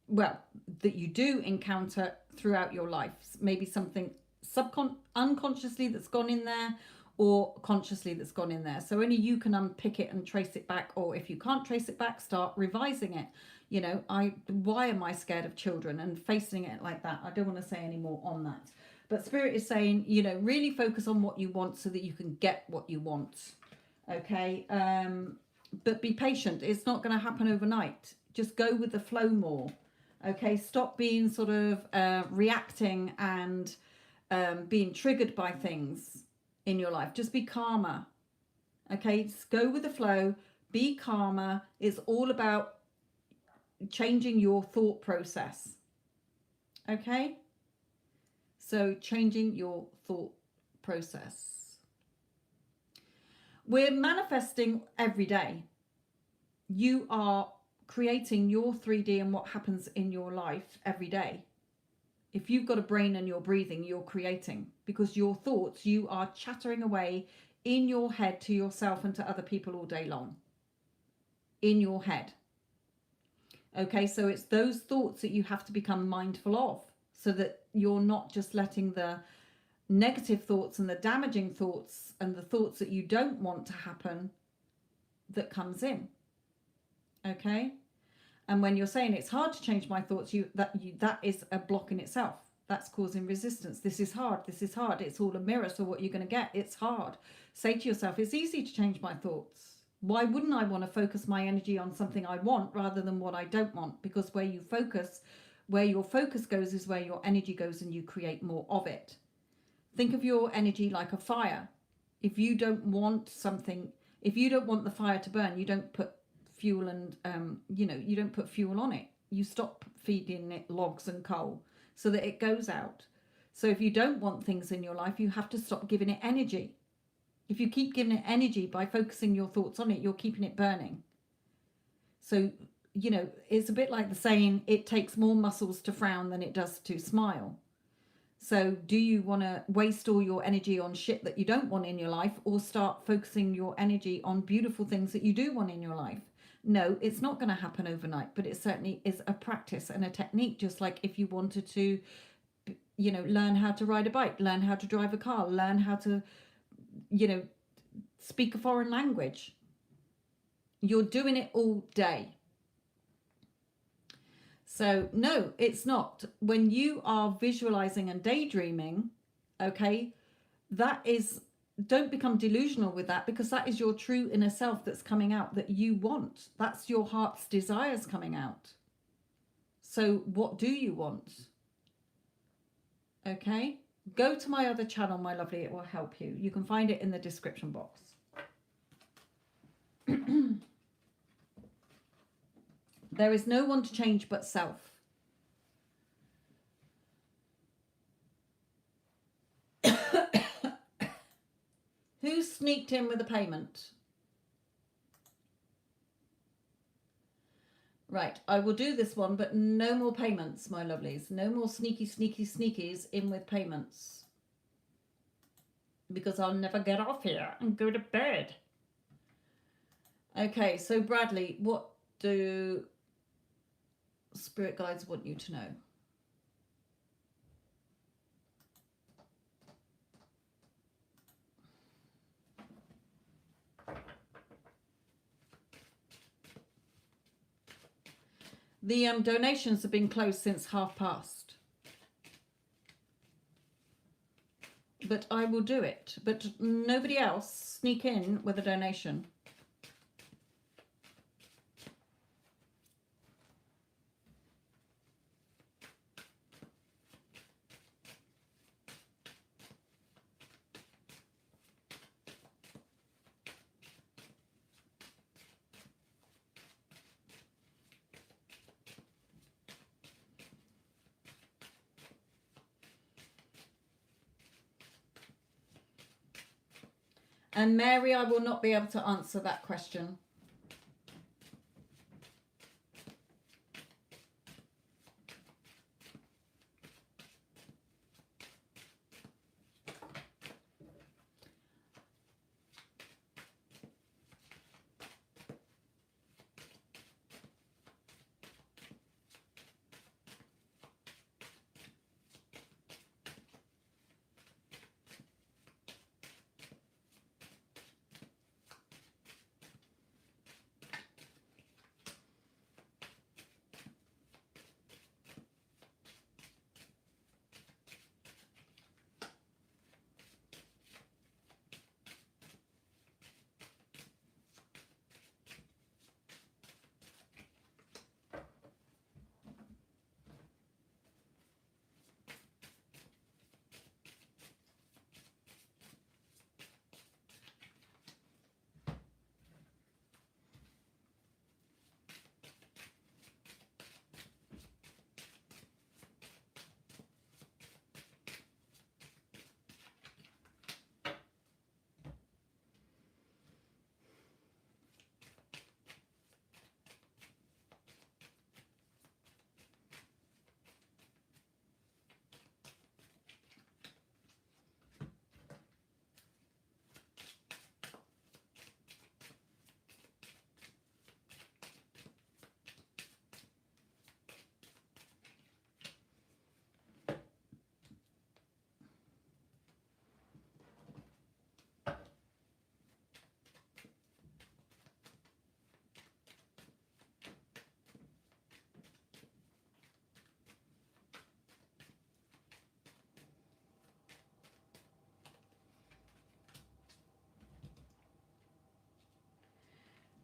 well, that you do encounter throughout your life. Maybe something unconsciously that's gone in there, or consciously that's gone in there. So only you can unpick it and trace it back, or if you can't trace it back, start revising it. You know, why am I scared of children, and facing it like that. I don't want to say any more on that. But Spirit is saying, you know, really focus on what you want so that you can get what you want. Okay. But be patient. It's not going to happen overnight. Just go with the flow more. Okay. Stop being sort of reacting and being triggered by things in your life. Just be calmer. Okay, just go with the flow, be calmer. It's all about changing your thought process. Okay, so changing your thought process. We're manifesting every day. You are creating your 3D and what happens in your life every day. If you've got a brain and you're breathing, you're creating, because your thoughts, you are chattering away in your head to yourself and to other people all day long. In your head. Okay, so it's those thoughts that you have to become mindful of, so that you're not just letting the negative thoughts and the damaging thoughts and the thoughts that you don't want to happen that comes in. Okay? And when you're saying it's hard to change my thoughts, that is a block in itself. That's causing resistance. This is hard. This is hard. It's all a mirror. So what you're going to get, it's hard. Say to yourself, it's easy to change my thoughts. Why wouldn't I want to focus my energy on something I want rather than what I don't want? Because where your focus goes is where your energy goes, and you create more of it. Think of your energy like a fire. If you don't want something, if you don't want the fire to burn, you don't put fuel and you don't put fuel on it. You stop feeding it logs and coal so that it goes out. So if you don't want things in your life, you have to stop giving it energy. If you keep giving it energy by focusing your thoughts on it, you're keeping it burning. So, you know, it's a bit like the saying, it takes more muscles to frown than it does to smile. So do you want to waste all your energy on shit that you don't want in your life, or start focusing your energy on beautiful things that you do want in your life? No, it's not going to happen overnight, but it certainly is a practice and a technique. Just like if you wanted to, you know, learn how to ride a bike, learn how to drive a car, learn how to, you know, speak a foreign language. You're doing it all day. So no, it's not. When you are visualizing and daydreaming, okay, that is, don't become delusional with that, because that is your true inner self that's coming out that you want. That's your heart's desires coming out. So what do you want? Okay, go to my other channel, my lovely. It will help you. You can find it in the description box. There is no one to change but self. Who sneaked in with a payment? Right, I will do this one, but no more payments, my lovelies. No more sneakies in with payments. Because I'll never get off here and go to bed. Okay, so Bradley, what do spirit guides want you to know? The donations have been closed since past. But I will do it. But nobody else sneak in with a donation. And Mary, I will not be able to answer that question.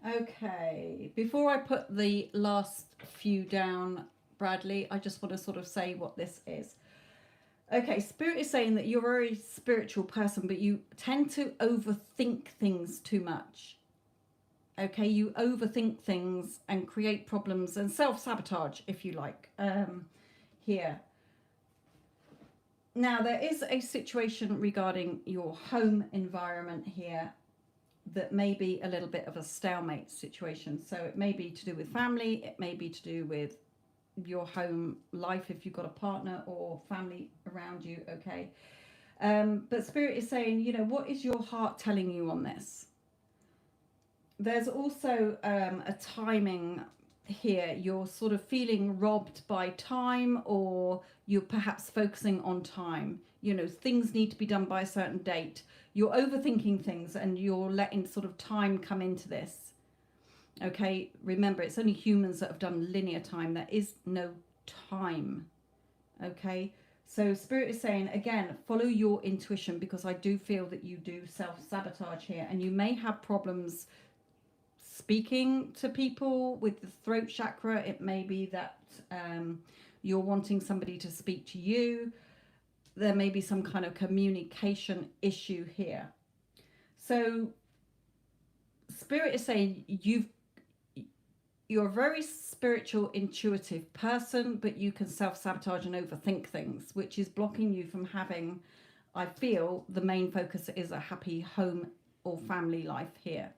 Okay, before I put the last few down, Bradley, I just want to sort of say what this is. Okay, Spirit is saying that you're a very spiritual person, but you tend to overthink things too much. Okay, you overthink things and create problems and self-sabotage, if you like, here. Now, there is a situation regarding your home environment here that may be a little bit of a stalemate situation. So it may be to do with family, it may be to do with your home life if you've got a partner or family around you, okay? But Spirit is saying, you know, what is your heart telling you on this? There's also a timing here. You're sort of feeling robbed by time, or you're perhaps focusing on time. You know, things need to be done by a certain date. You're overthinking things and you're letting sort of time come into this. Okay, remember, it's only humans that have done linear time. There is no time. Okay, so Spirit is saying, again, follow your intuition, because I do feel that you do self-sabotage here, and you may have problems speaking to people with the throat chakra. It may be that you're wanting somebody to speak to you. There may be some kind of communication issue here. So Spirit is saying you're a very spiritual, intuitive person, but you can self-sabotage and overthink things, which is blocking you from having, I feel, the main focus is a happy home or family life here.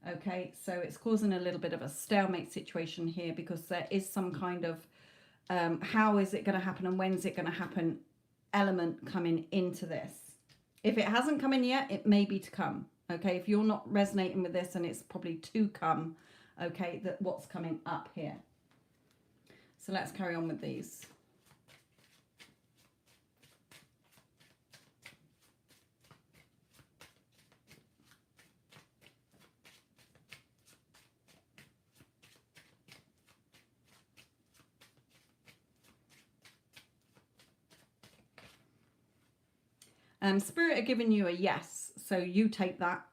Okay, so it's causing a little bit of a stalemate situation here, because there is some kind of how is it going to happen and when's it going to happen element coming into this. If it hasn't come in yet, it may be to come. Okay, if you're not resonating with this, and it's probably to come, okay, that what's coming up here. So let's carry on with these. Spirit are giving you a yes, so you take that.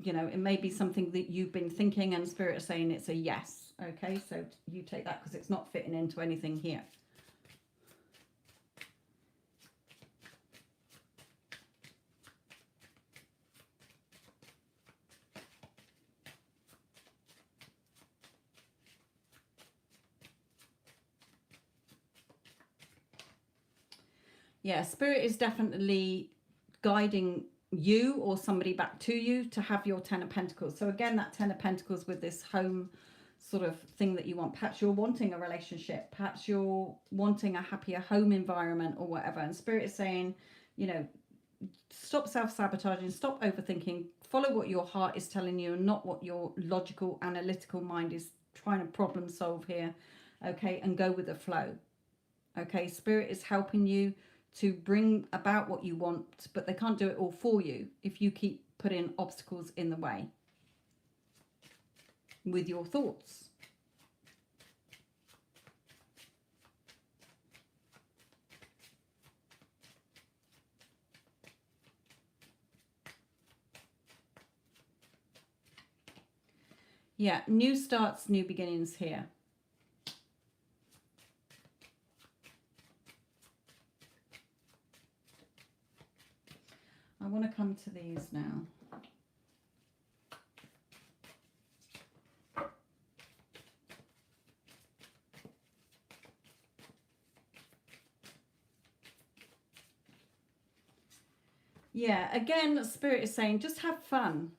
You know, it may be something that you've been thinking, and Spirit are saying it's a yes. Okay, so you take that because it's not fitting into anything here. Yeah, Spirit is definitely guiding you or somebody back to you to have your Ten of Pentacles. So again, that Ten of Pentacles with this home sort of thing that you want. Perhaps you're wanting a relationship. Perhaps you're wanting a happier home environment or whatever. And Spirit is saying, you know, stop self-sabotaging, stop overthinking, follow what your heart is telling you and not what your logical, analytical mind is trying to problem solve here. Okay, and go with the flow. Okay, Spirit is helping you to bring about what you want, but they can't do it all for you if you keep putting obstacles in the way with your thoughts. Yeah, new starts, new beginnings here. I want to come to these now. Yeah, again, Spirit is saying just have fun.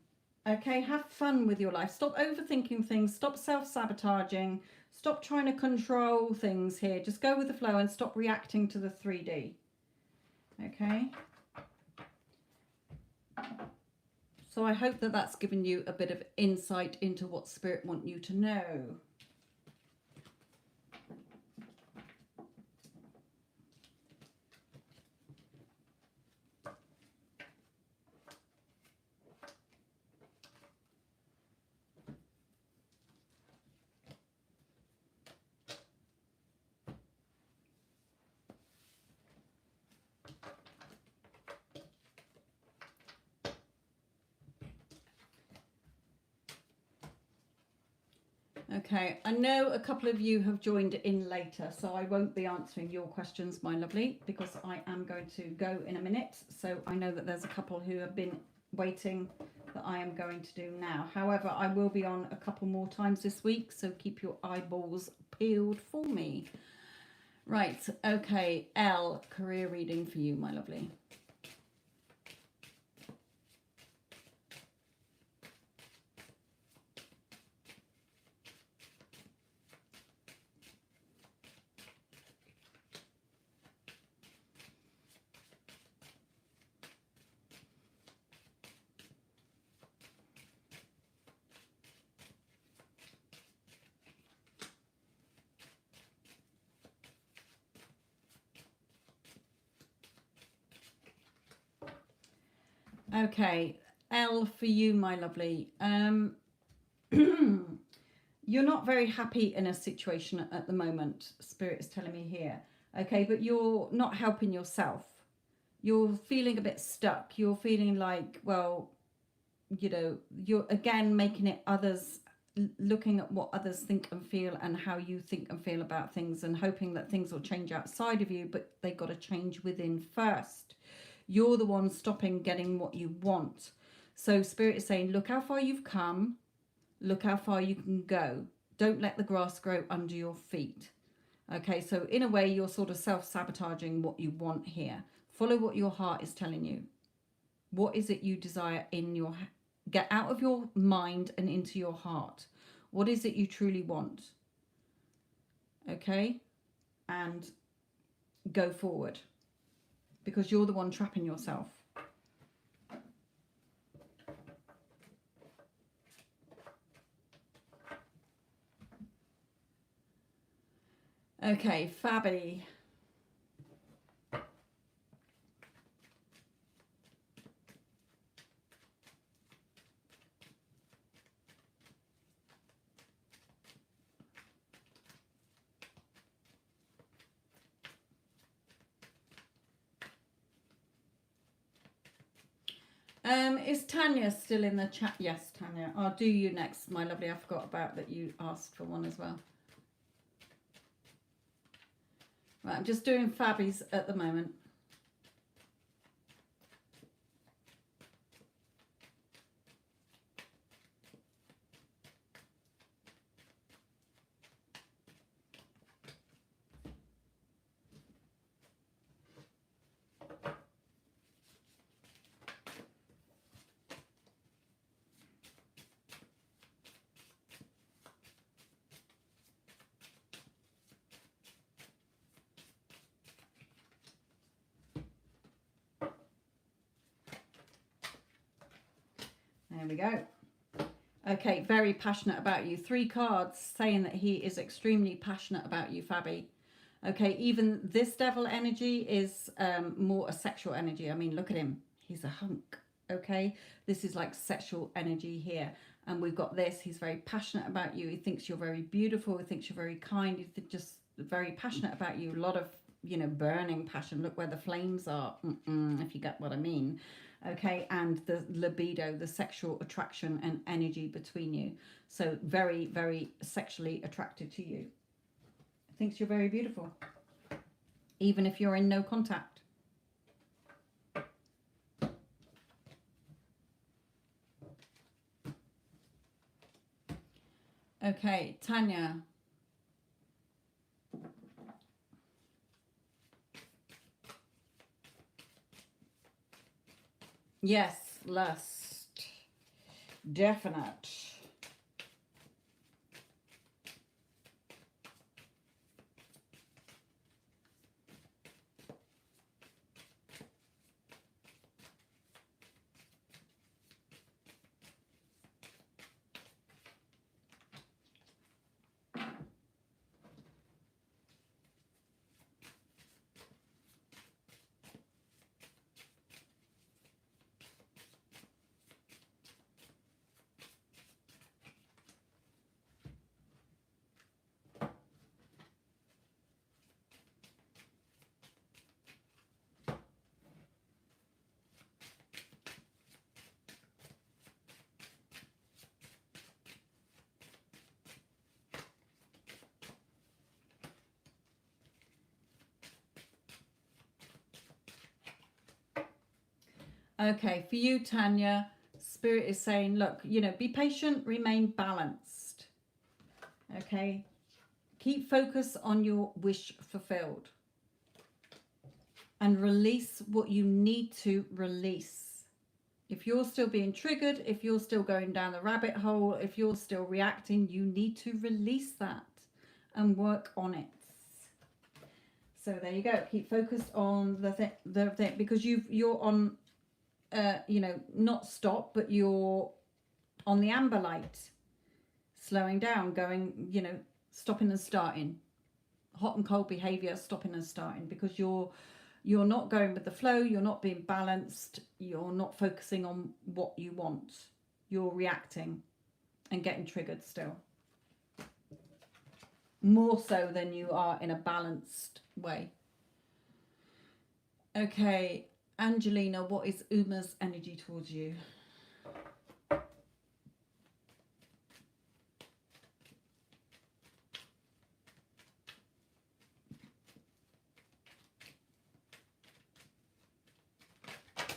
Okay, have fun with your life. Stop overthinking things. Stop self-sabotaging. Stop trying to control things here. Just go with the flow and stop reacting to the 3D. Okay. So I hope that that's given you a bit of insight into what Spirit want you to know. Okay, I know a couple of you have joined in later, so I won't be answering your questions, my lovely, because I am going to go in a minute. So I know that there's a couple who have been waiting that I am going to do now. However, I will be on a couple more times this week, so keep your eyeballs peeled for me. Right, okay, L, career reading for you, my lovely. Okay, L for you, my lovely. You're not very happy in a situation at the moment, Spirit is telling me here. Okay, but you're not helping yourself. You're feeling a bit stuck. You're feeling like, well, you know, you're again making it others, looking at what others think and feel and how you think and feel about things, and hoping that things will change outside of you, but they've got to change within first. You're the one stopping getting what you want. So Spirit is saying, look how far you've come, look how far you can go. Don't let the grass grow under your feet. Okay, so in a way, you're sort of self-sabotaging what you want here. Follow what your heart is telling you. What is it you desire in your... Get out of your mind and into your heart. What is it you truly want? Okay? And go forward. Because you're the one trapping yourself. Okay, Fabi. Is Tanya still in the chat? Yes, Tanya. I'll do you next, my lovely. I forgot about that you asked for one as well. Right, I'm just doing Fabi's at the moment. There we go. Okay, very passionate about you. 3 cards saying that he is extremely passionate about you, Fabi. Okay, even this devil energy is more a sexual energy. I mean, look at him. He's a hunk. Okay, this is like sexual energy here. And we've got this. He's very passionate about you. He thinks you're very beautiful. He thinks you're very kind. He's just very passionate about you. A lot of, you know, burning passion. Look where the flames are, if you get what I mean. Okay, and the libido, the sexual attraction and energy between you. So very, very sexually attracted to you. Thinks you're very beautiful, even if you're in no contact. Okay, Tanya. Yes, lust. Definite. Okay, for you, Tanya, Spirit is saying, look, you know, be patient, remain balanced. Okay, keep focus on your wish fulfilled. And release what you need to release. If you're still being triggered, if you're still going down the rabbit hole, if you're still reacting, you need to release that and work on it. So there you go. Keep focused on the thing, because you're on, you know, not stop, but you're on the amber light, slowing down, going, you know, stopping and starting, hot and cold behavior, stopping and starting, because you're not going with the flow, you're not being balanced, you're not focusing on what you want, you're reacting and getting triggered still. more so than you are in a balanced way. Okay, Angelina, what is Uma's energy towards you?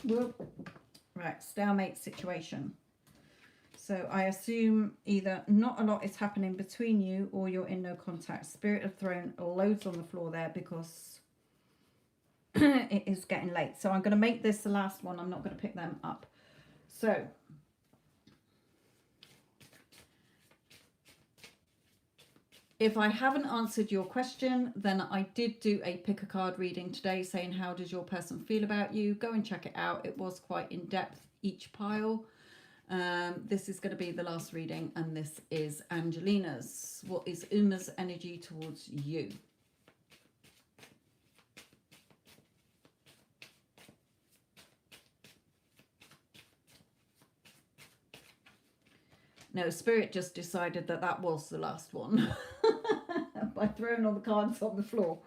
Whoop. Right, stalemate situation. So I assume either not a lot is happening between you or you're in no contact. Spirit of Throne, loads on the floor there because it is getting late. So I'm going to make this the last one. I'm not going to pick them up. So if I haven't answered your question, then I did do a pick a card reading today saying how does your person feel about you. Go and check it out. It was quite in depth, each pile. This is going to be the last reading, and this is Angelina's. What is Uma's energy towards you? No, Spirit just decided that that was the last one by throwing all the cards on the floor.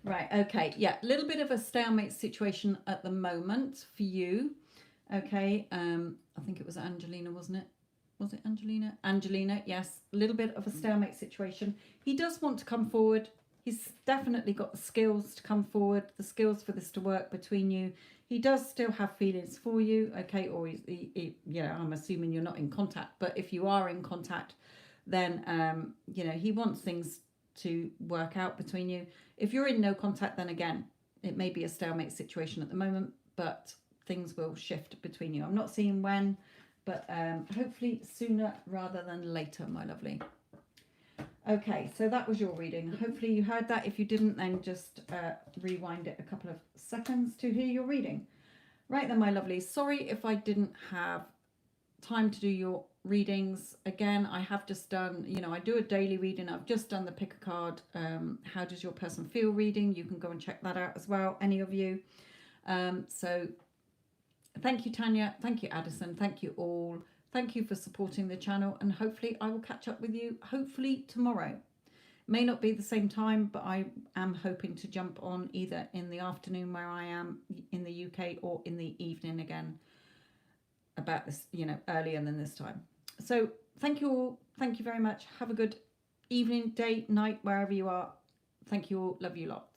Right, okay, yeah, a little bit of a stalemate situation at the moment for you. Okay, I think it was Angelina, wasn't it? Was it Angelina? Angelina, yes, a little bit of a stalemate situation. He does want to come forward. He's definitely got the skills to come forward, the skills for this to work between you. He does still have feelings for you, okay, or yeah, I'm assuming you're not in contact, but if you are in contact, then, you know, he wants things to work out between you. If you're in no contact, then again, it may be a stalemate situation at the moment, but things will shift between you. I'm not seeing when, but hopefully sooner rather than later, my lovely. Okay, so that was your reading. Hopefully you heard that. If you didn't, then just rewind it a couple of seconds to hear your reading. Right then, my lovely. Sorry if I didn't have time to do your readings. Again, I have just done, you know, I do a daily reading. I've just done the pick a card, how does your person feel reading. You can go and check that out as well, any of you. So thank you, Tanya. Thank you, Addison. Thank you all. Thank you for supporting the channel, and hopefully I will catch up with you hopefully tomorrow. May not be the same time, but I am hoping to jump on either in the afternoon where I am in the UK or in the evening again about this, you know, earlier than this time. So thank you all. Thank you very much. Have a good evening, day, night, wherever you are. Thank you all. Love you lot.